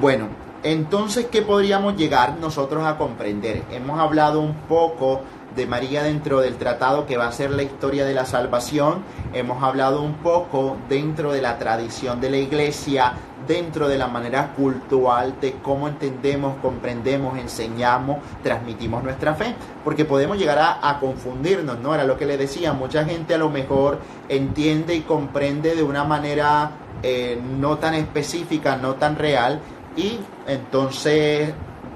[SPEAKER 1] Bueno, entonces, ¿qué podríamos llegar nosotros a comprender? Hemos hablado un poco de María dentro del tratado que va a ser la historia de la salvación. Hemos hablado un poco dentro de la tradición de la iglesia, dentro de la manera cultural de cómo entendemos, comprendemos, enseñamos, transmitimos nuestra fe, porque podemos llegar a confundirnos, ¿no? Era lo que le decía, mucha gente a lo mejor entiende y comprende de una manera no tan específica, no tan real, y entonces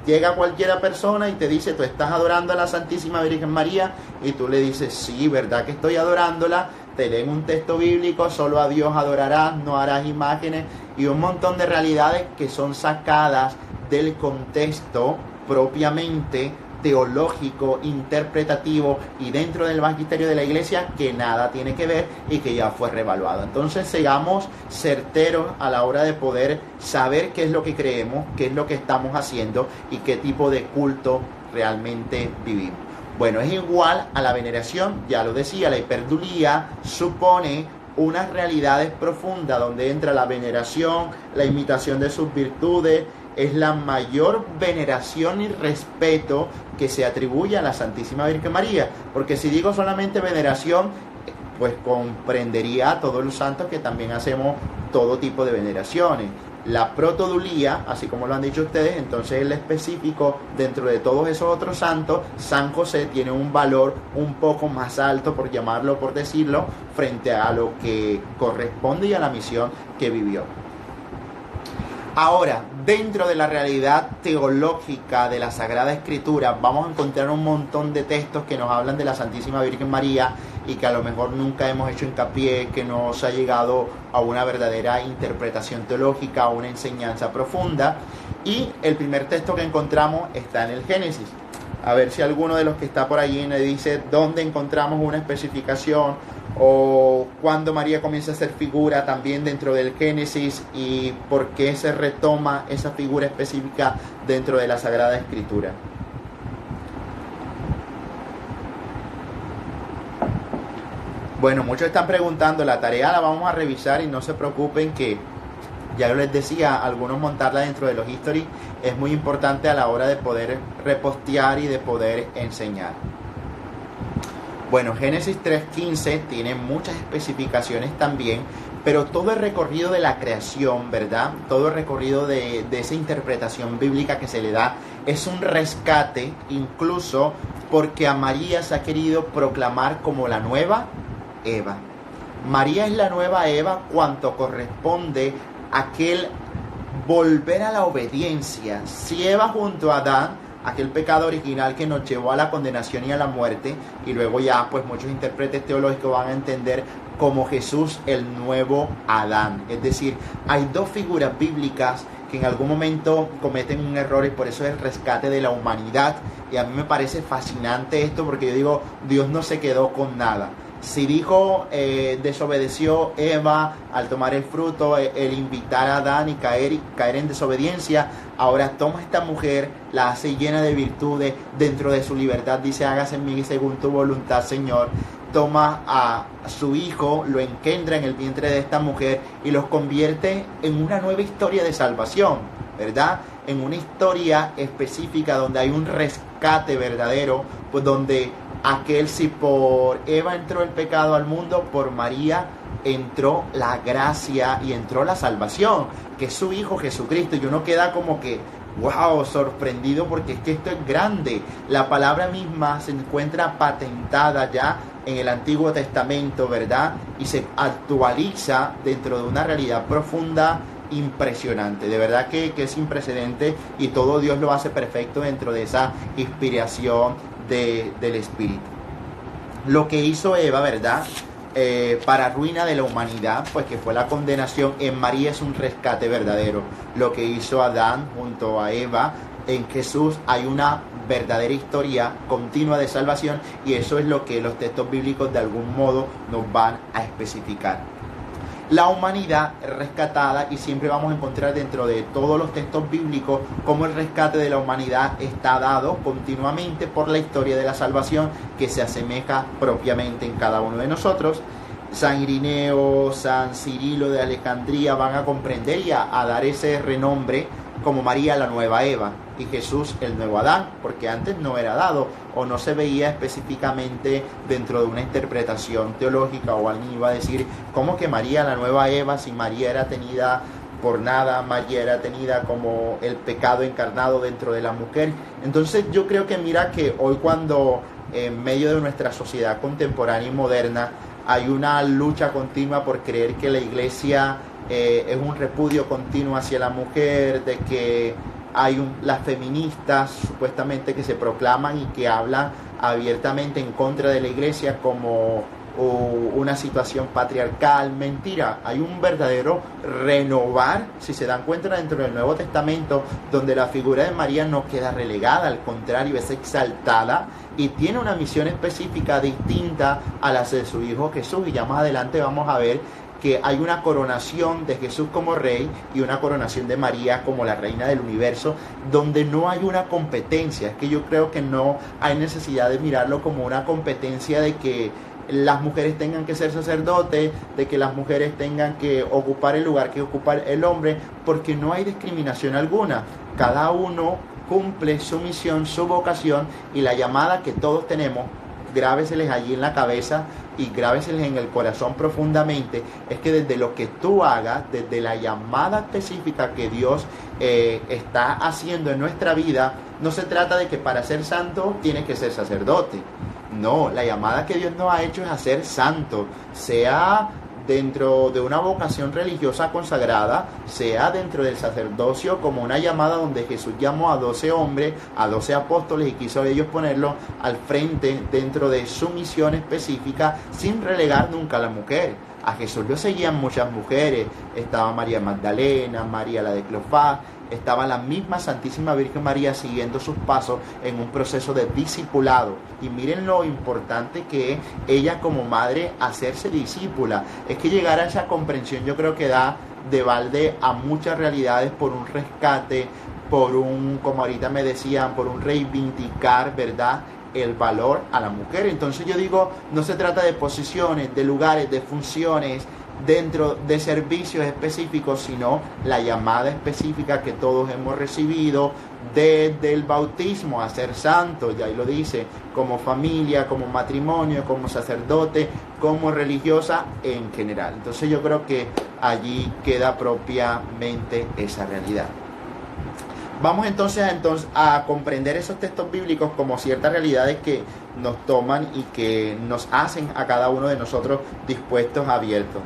[SPEAKER 1] llega cualquiera persona y te dice, tú estás adorando a la Santísima Virgen María, y tú le dices, sí, ¿verdad que estoy adorándola? Te leen un texto bíblico, solo a Dios adorarás, no harás imágenes, y un montón de realidades que son sacadas del contexto propiamente teológico, interpretativo y dentro del magisterio de la iglesia que nada tiene que ver y que ya fue revaluado. Entonces seamos certeros a la hora de poder saber qué es lo que creemos, qué es lo que estamos haciendo y qué tipo de culto realmente vivimos. Bueno, es igual a la veneración, ya lo decía, la hiperdulía supone unas realidades profundas donde entra la veneración, la imitación de sus virtudes. Es la mayor veneración y respeto que se atribuye a la Santísima Virgen María, porque si digo solamente veneración, pues comprendería a todos los santos que también hacemos todo tipo de veneraciones. La protodulía, así como lo han dicho ustedes, entonces el específico dentro de todos esos otros santos, San José tiene un valor un poco más alto, por llamarlo, por decirlo, frente a lo que corresponde y a la misión que vivió. Ahora, dentro de la realidad teológica de la Sagrada Escritura, vamos a encontrar un montón de textos que nos hablan de la Santísima Virgen María y que a lo mejor nunca hemos hecho hincapié, que no se ha llegado a una verdadera interpretación teológica, a una enseñanza profunda. Y el primer texto que encontramos está en el Génesis. A ver si alguno de los que está por allí me dice dónde encontramos una especificación o cuándo María comienza a ser figura también dentro del Génesis y por qué se retoma esa figura específica dentro de la Sagrada Escritura. Bueno, muchos están preguntando, la tarea la vamos a revisar y no se preocupen que ya yo les decía, algunos montarla dentro de los history es muy importante a la hora de poder repostear y de poder enseñar. Bueno, Génesis 3.15 tiene muchas especificaciones también, pero todo el recorrido de la creación, ¿verdad? Todo el recorrido de esa interpretación bíblica que se le da es un rescate, incluso porque a María se ha querido proclamar como la nueva Eva. María es la nueva Eva cuanto corresponde a aquel volver a la obediencia. Si Eva junto a Adán, aquel pecado original que nos llevó a la condenación y a la muerte, y luego ya pues muchos intérpretes teológicos van a entender como Jesús el nuevo Adán. Es decir, hay dos figuras bíblicas que en algún momento cometen un error y por eso es el rescate de la humanidad. Y a mí me parece fascinante esto porque yo digo, Dios no se quedó con nada. Si dijo, desobedeció Eva al tomar el fruto, el invitar a Adán y caer en desobediencia, ahora toma a esta mujer, la hace llena de virtudes, dentro de su libertad dice, hágase en mí según tu voluntad, Señor. Toma a su hijo, lo engendra en el vientre de esta mujer y los convierte en una nueva historia de salvación, ¿verdad? En una historia específica donde hay un rescate verdadero, pues donde aquel, si por Eva entró el pecado al mundo, por María entró la gracia y entró la salvación, que es su Hijo Jesucristo. Y uno queda como que, wow, sorprendido porque es que esto es grande. La palabra misma se encuentra patentada ya en el Antiguo Testamento, ¿verdad? Y se actualiza dentro de una realidad profunda, impresionante. De verdad que es sin precedente y todo Dios lo hace perfecto dentro de esa inspiración del Espíritu. Lo que hizo Eva, ¿verdad? Para ruina de la humanidad, pues que fue la condenación, en María es un rescate verdadero. Lo que hizo Adán junto a Eva, en Jesús hay una verdadera historia continua de salvación y eso es lo que los textos bíblicos de algún modo nos van a especificar. La humanidad rescatada, y siempre vamos a encontrar dentro de todos los textos bíblicos cómo el rescate de la humanidad está dado continuamente por la historia de la salvación que se asemeja propiamente en cada uno de nosotros. San Irineo, San Cirilo de Alejandría van a comprender y a dar ese renombre como María la nueva Eva y Jesús el nuevo Adán, porque antes no era dado o no se veía específicamente dentro de una interpretación teológica, o alguien iba a decir, ¿cómo que María la nueva Eva si María era tenida por nada? María era tenida como el pecado encarnado dentro de la mujer. Entonces yo creo que mira que hoy, cuando en medio de nuestra sociedad contemporánea y moderna hay una lucha continua por creer que la iglesia es un repudio continuo hacia la mujer, de que hay las feministas supuestamente que se proclaman y que hablan abiertamente en contra de la iglesia como una situación patriarcal. Mentira, hay un verdadero renovar, si se dan cuenta, dentro del Nuevo Testamento, donde la figura de María no queda relegada, al contrario, es exaltada y tiene una misión específica distinta a la de su hijo Jesús. Y ya más adelante vamos a ver que hay una coronación de Jesús como rey y una coronación de María como la reina del universo, donde no hay una competencia. Es que yo creo que no hay necesidad de mirarlo como una competencia de que las mujeres tengan que ser sacerdotes, de que las mujeres tengan que ocupar el lugar que ocupa el hombre, porque no hay discriminación alguna. Cada uno cumple su misión, su vocación, y la llamada que todos tenemos, grábeseles allí en la cabeza y grábeseles en el corazón profundamente, es que desde lo que tú hagas, desde la llamada específica que Dios está haciendo en nuestra vida, no se trata de que para ser santo tienes que ser sacerdote. No, la llamada que Dios nos ha hecho es a ser santo, sea dentro de una vocación religiosa consagrada, sea dentro del sacerdocio, como una llamada donde Jesús llamó a 12 hombres, a 12 apóstoles, y quiso ellos ponerlos al frente dentro de su misión específica, sin relegar nunca a la mujer. A Jesús lo seguían muchas mujeres, estaba María Magdalena, María la de Cleofás, estaba la misma Santísima Virgen María siguiendo sus pasos en un proceso de discipulado. Y miren lo importante que es ella como madre hacerse discípula. Es que llegar a esa comprensión, yo creo que da de balde a muchas realidades por un rescate, por un, como ahorita me decían, por un reivindicar, ¿verdad?, el valor a la mujer. Entonces yo digo, no se trata de posiciones, de lugares, de funciones dentro de servicios específicos, sino la llamada específica que todos hemos recibido desde el bautismo a ser santos, ya ahí lo dice, como familia, como matrimonio, como sacerdote, como religiosa en general. Entonces yo creo que allí queda propiamente esa realidad. Vamos entonces a comprender esos textos bíblicos como ciertas realidades que nos toman y que nos hacen a cada uno de nosotros dispuestos, abiertos.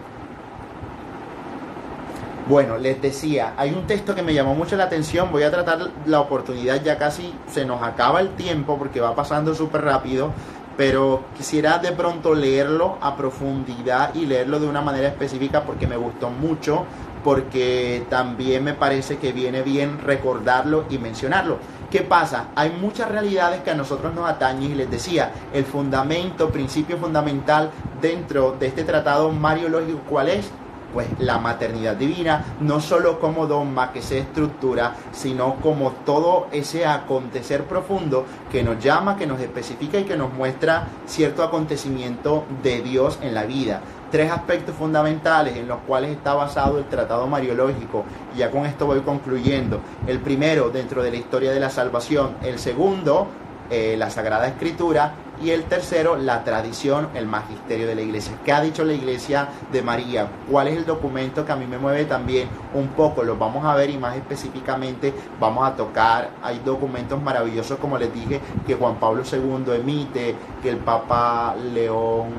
[SPEAKER 1] Bueno, les decía, hay un texto que me llamó mucho la atención. Voy a tratar la oportunidad, ya casi se nos acaba el tiempo porque va pasando súper rápido, pero quisiera de pronto leerlo a profundidad y leerlo de una manera específica porque me gustó mucho, porque también me parece que viene bien recordarlo y mencionarlo. ¿Qué pasa? Hay muchas realidades que a nosotros nos atañen y les decía, el fundamento, principio fundamental dentro de este tratado mariológico, ¿cuál es? Pues la maternidad divina, no solo como dogma que se estructura, sino como todo ese acontecer profundo que nos llama, que nos especifica y que nos muestra cierto acontecimiento de Dios en la vida. Tres aspectos fundamentales en los cuales está basado el tratado mariológico, y ya con esto voy concluyendo. El primero, dentro de la historia de la salvación. El segundo, la Sagrada Escritura. Y el tercero, la tradición, el magisterio de la iglesia. ¿Qué ha dicho la iglesia de María? ¿Cuál es el documento que a mí me mueve también un poco? Lo vamos a ver y más específicamente vamos a tocar. Hay documentos maravillosos, como les dije, que Juan Pablo II emite, que el Papa León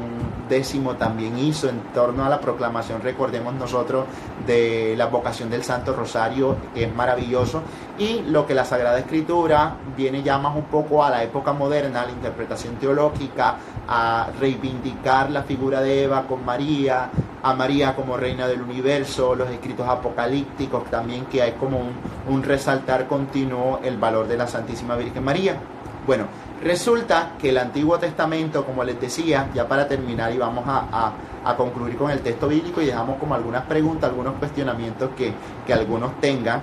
[SPEAKER 1] X también hizo en torno a la proclamación, recordemos nosotros, de la vocación del Santo Rosario, que es maravilloso. Y lo que la Sagrada Escritura viene ya más un poco a la época moderna, la interpretación teológica, a reivindicar la figura de Eva con María, a María como reina del universo, los escritos apocalípticos también, que hay como un resaltar continuo el valor de la Santísima Virgen María. Bueno, resulta que el Antiguo Testamento, como les decía, ya para terminar y vamos a concluir con el texto bíblico y dejamos como algunas preguntas, algunos cuestionamientos que algunos tengan,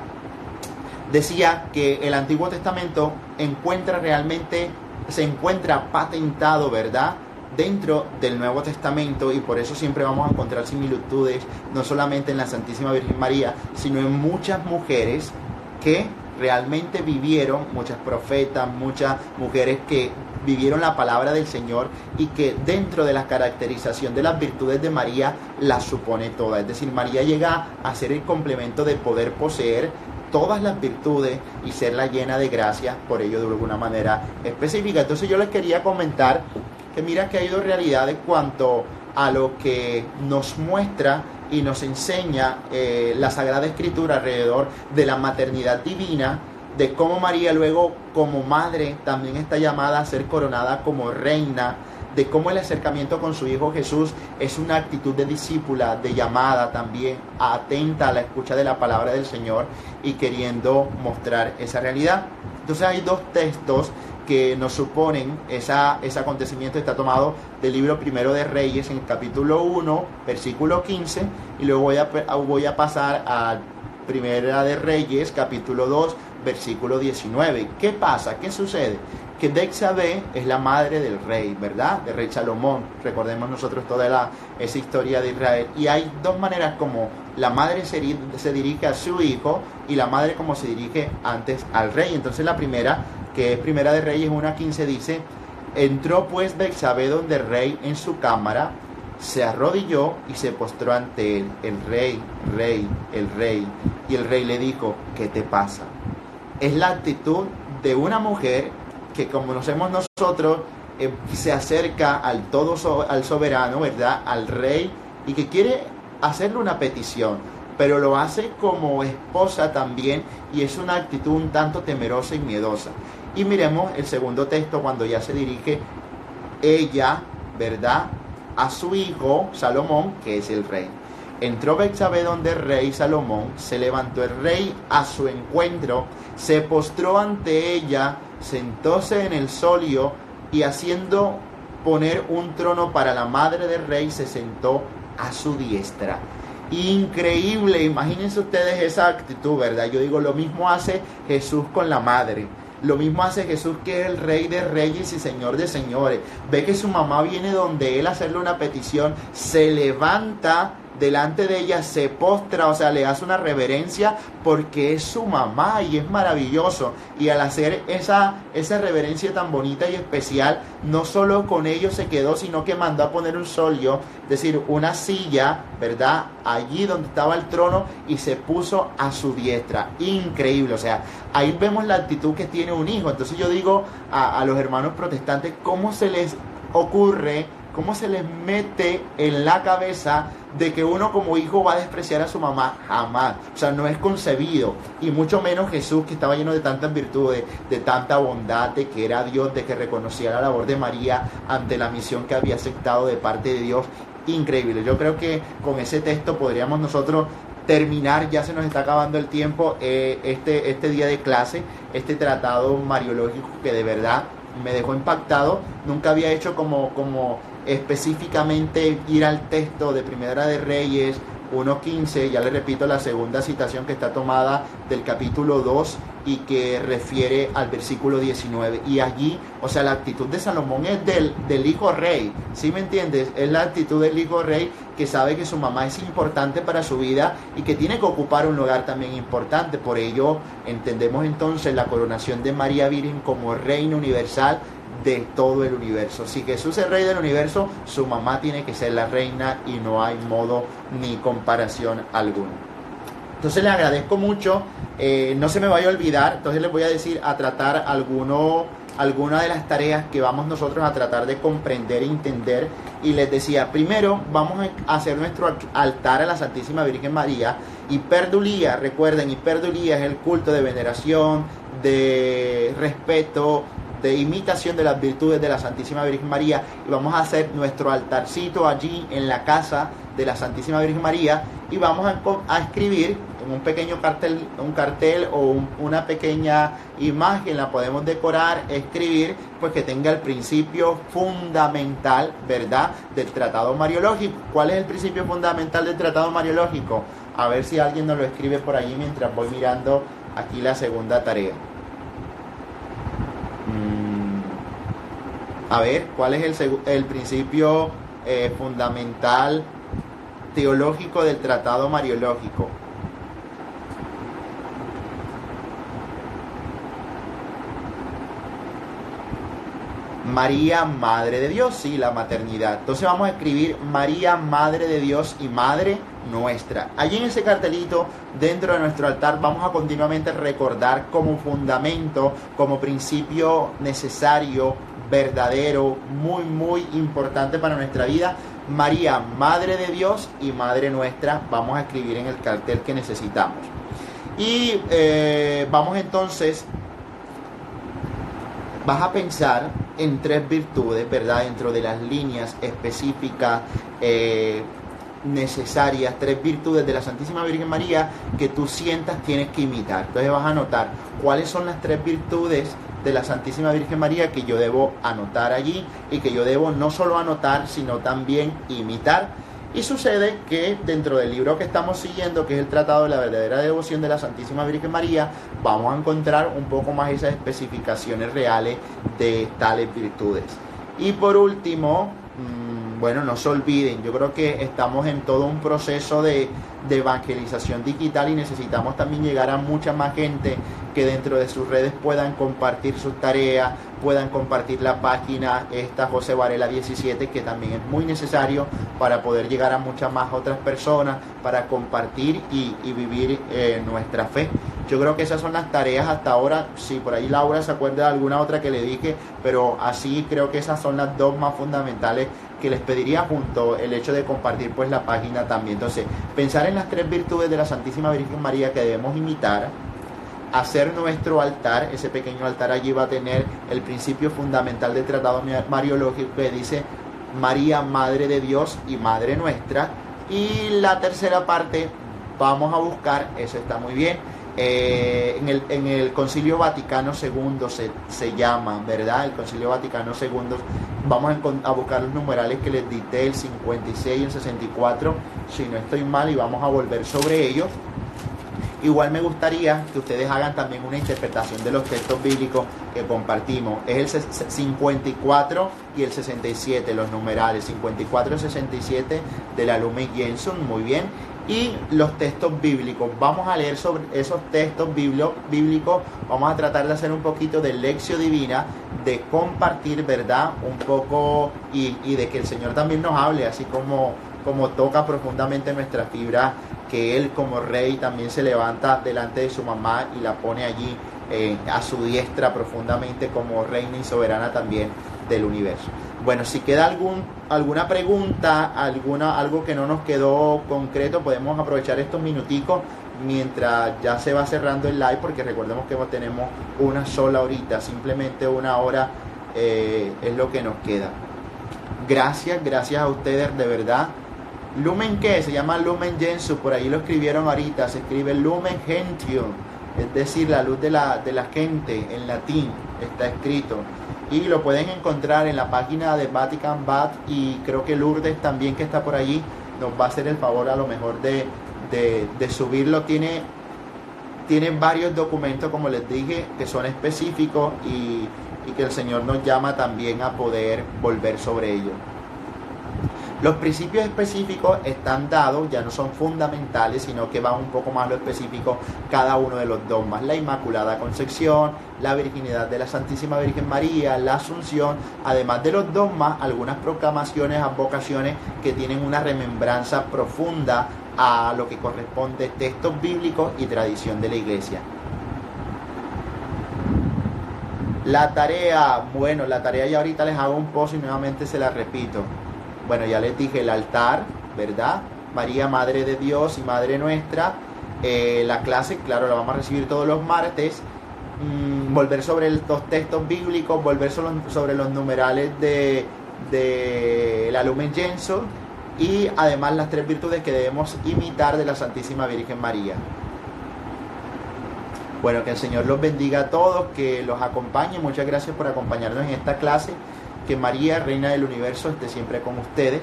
[SPEAKER 1] decía que el Antiguo Testamento se encuentra patentado, ¿verdad?, dentro del Nuevo Testamento, y por eso siempre vamos a encontrar similitudes, no solamente en la Santísima Virgen María, sino en muchas mujeres que realmente vivieron, muchas profetas, muchas mujeres que vivieron la palabra del Señor y que dentro de la caracterización de las virtudes de María las supone todas. Es decir, María llega a ser el complemento de poder poseer todas las virtudes y ser la llena de gracia, por ello de alguna manera específica. Entonces yo les quería comentar que mira que hay dos realidades cuanto a lo que nos muestra y nos enseña la Sagrada Escritura alrededor de la maternidad divina de cómo María luego como madre también está llamada a ser coronada como reina, de cómo el acercamiento con su Hijo Jesús es una actitud de discípula, de llamada también, atenta a la escucha de la palabra del Señor y queriendo mostrar esa realidad. Entonces hay dos textos que nos suponen ese acontecimiento. Está tomado del libro Primero de Reyes en el capítulo 1, versículo 15, y luego voy a pasar a Primera de Reyes, capítulo 2, versículo 19. ¿Qué pasa? ¿Qué sucede? Que Betsabé es la madre del rey, ¿verdad? Del rey Salomón. Recordemos nosotros toda esa historia de Israel. Y hay dos maneras como la madre se dirige a su hijo y la madre como se dirige antes al rey. Entonces la primera, que es Primera de Reyes 1:15, dice: entró pues Betsabé donde el rey en su cámara, se arrodilló y se postró ante él. El rey. Y el rey le dijo: ¿qué te pasa? Es la actitud de una mujer que, como conocemos nosotros, se acerca al soberano, ¿verdad? Al rey, y que quiere hacerle una petición, pero lo hace como esposa también, y es una actitud un tanto temerosa y miedosa. Y miremos el segundo texto cuando ya se dirige ella, ¿verdad?, a su hijo Salomón, que es el rey. Entró Betsabé donde el rey Salomón, se levantó el rey a su encuentro, se postró ante ella, sentóse en el solio y haciendo poner un trono para la madre del rey, se sentó a su diestra. Increíble, imagínense ustedes esa actitud, ¿verdad? Yo digo, lo mismo hace Jesús con la madre. Lo mismo hace Jesús, que es el Rey de Reyes y Señor de Señores. Ve que su mamá viene donde él a hacerle una petición, se levanta delante de ella, se postra, o sea, le hace una reverencia porque es su mamá, y es maravilloso. Y al hacer esa reverencia tan bonita y especial, no solo con ello se quedó, sino que mandó a poner un solio, es decir, una silla, ¿verdad?, allí donde estaba el trono, y se puso a su diestra. Increíble, o sea, ahí vemos la actitud que tiene un hijo. Entonces yo digo a los hermanos protestantes, ¿cómo se les ocurre, cómo se les mete en la cabeza de que uno como hijo va a despreciar a su mamá? Jamás. O sea, no es concebido. Y mucho menos Jesús, que estaba lleno de tantas virtudes, de tanta bondad, de que era Dios, de que reconocía la labor de María ante la misión que había aceptado de parte de Dios. Increíble. Yo creo que con ese texto podríamos nosotros terminar. Ya se nos está acabando el tiempo, este día de clase, este tratado mariológico que de verdad me dejó impactado. Nunca había hecho como específicamente ir al texto de Primera de Reyes 1:15, ya le repito, la segunda citación que está tomada del capítulo 2 y que refiere al versículo 19. Y allí, o sea, la actitud de Salomón es del hijo rey, ¿sí me entiendes? Es la actitud del hijo rey que sabe que su mamá es importante para su vida y que tiene que ocupar un lugar también importante. Por ello, entendemos entonces la coronación de María Virgen como reina universal de todo el universo. Si Jesús es rey del universo, su mamá tiene que ser la reina, y no hay modo ni comparación alguna. Entonces les agradezco mucho, no se me vaya a olvidar, entonces les voy a decir a tratar alguna de las tareas que vamos nosotros a tratar de comprender e entender. Y les decía, primero vamos a hacer nuestro altar a la Santísima Virgen María. Hiperdulía, recuerden, hiperdulía es el culto de veneración, de respeto, de imitación de las virtudes de la Santísima Virgen María. Y vamos a hacer nuestro altarcito allí en la casa de la Santísima Virgen María, y vamos a escribir en un pequeño cartel o una pequeña imagen, la podemos decorar, escribir, pues que tenga el principio fundamental, ¿verdad?, del tratado mariológico. ¿Cuál es el principio fundamental del tratado mariológico? A ver si alguien nos lo escribe por allí mientras voy mirando aquí la segunda tarea. A ver, ¿cuál es el principio fundamental teológico del tratado mariológico? María, Madre de Dios, sí, la maternidad. Entonces vamos a escribir María, Madre de Dios y Madre nuestra. Allí en ese cartelito, dentro de nuestro altar, vamos a continuamente recordar como fundamento, como principio necesario, verdadero, muy, muy importante para nuestra vida, María, Madre de Dios y Madre nuestra. Vamos a escribir en el cartel que necesitamos. Y vamos entonces, vas a pensar en 3 virtudes, ¿verdad? Dentro de las líneas específicas necesarias, 3 virtudes de la Santísima Virgen María que tú sientas tienes que imitar. Entonces vas a anotar cuáles son las 3 virtudes de la Santísima Virgen María que yo debo anotar allí y que yo debo no solo anotar, sino también imitar. Y sucede que dentro del libro que estamos siguiendo, que es el Tratado de la Verdadera Devoción de la Santísima Virgen María, vamos a encontrar un poco más esas especificaciones reales de tales virtudes. Y por último, bueno, no se olviden, yo creo que estamos en todo un proceso de evangelización digital y necesitamos también llegar a mucha más gente que dentro de sus redes puedan compartir sus tareas, puedan compartir la página esta José Varela 17, que también es muy necesario para poder llegar a muchas más otras personas, para compartir y vivir nuestra fe. Yo creo que esas son las tareas hasta ahora. Si por ahí Laura se acuerda de alguna otra que le dije, pero así creo que esas son las 2 más fundamentales que les pediría, junto el hecho de compartir pues la página también. Entonces, pensar en las 3 virtudes de la Santísima Virgen María que debemos imitar, hacer nuestro altar. Ese pequeño altar allí va a tener el principio fundamental del tratado mariológico que dice María, Madre de Dios y Madre nuestra. Y la tercera parte vamos a buscar, eso está muy bien, en el Concilio Vaticano II se llama, ¿verdad? El Concilio Vaticano II, vamos a buscar los numerales que les dicté, el 56 y el 64, si no estoy mal, y vamos a volver sobre ellos. Igual me gustaría que ustedes hagan también una interpretación de los textos bíblicos que compartimos. Es el 54 y el 67, los numerales, 54 y 67 de la Lumen Gentium, muy bien. Y los textos bíblicos, vamos a leer sobre esos textos bíblicos, vamos a tratar de hacer un poquito de lección divina, de compartir, ¿verdad? Un poco y de que el Señor también nos hable, así como toca profundamente nuestra fibra, que Él como Rey también se levanta delante de su mamá y la pone allí a su diestra profundamente como reina y soberana también del universo. Bueno, si queda alguna pregunta, algo que no nos quedó concreto, podemos aprovechar estos minuticos mientras ya se va cerrando el live, porque recordemos que tenemos una sola horita, simplemente una hora es lo que nos queda. Gracias a ustedes, de verdad. Lumen, ¿qué? Se llama Lumen Gentium, por ahí lo escribieron ahorita, se escribe Lumen Gentium, es decir, la luz de la gente, en latín está escrito. Y lo pueden encontrar en la página de Vatican Vat, y creo que Lourdes también, que está por allí, nos va a hacer el favor a lo mejor de subirlo. Tiene varios documentos, como les dije, que son específicos y que el Señor nos llama también a poder volver sobre ellos. Los principios específicos están dados, ya no son fundamentales, sino que van un poco más a lo específico cada uno de los dogmas. La Inmaculada Concepción, la virginidad de la Santísima Virgen María, la Asunción, además de los dogmas, algunas proclamaciones, advocaciones que tienen una remembranza profunda a lo que corresponde textos bíblicos y tradición de la Iglesia. La tarea ya ahorita les hago un post y nuevamente se la repito. Bueno, ya les dije el altar, ¿verdad? María, Madre de Dios y Madre nuestra. La clase, claro, la vamos a recibir todos los martes. Volver sobre los textos bíblicos, volver sobre los numerales de la Lumen Gentium, y además las 3 virtudes que debemos imitar de la Santísima Virgen María. Bueno, que el Señor los bendiga a todos, que los acompañe. Muchas gracias por acompañarnos en esta clase. Que María, Reina del Universo, esté siempre con ustedes.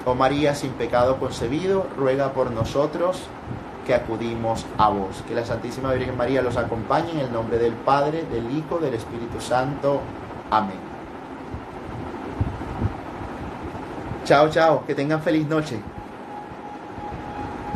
[SPEAKER 1] Oh María, sin pecado concebido, ruega por nosotros que acudimos a vos. Que la Santísima Virgen María los acompañe en el nombre del Padre, del Hijo, del Espíritu Santo. Amén. Chao, que tengan feliz noche.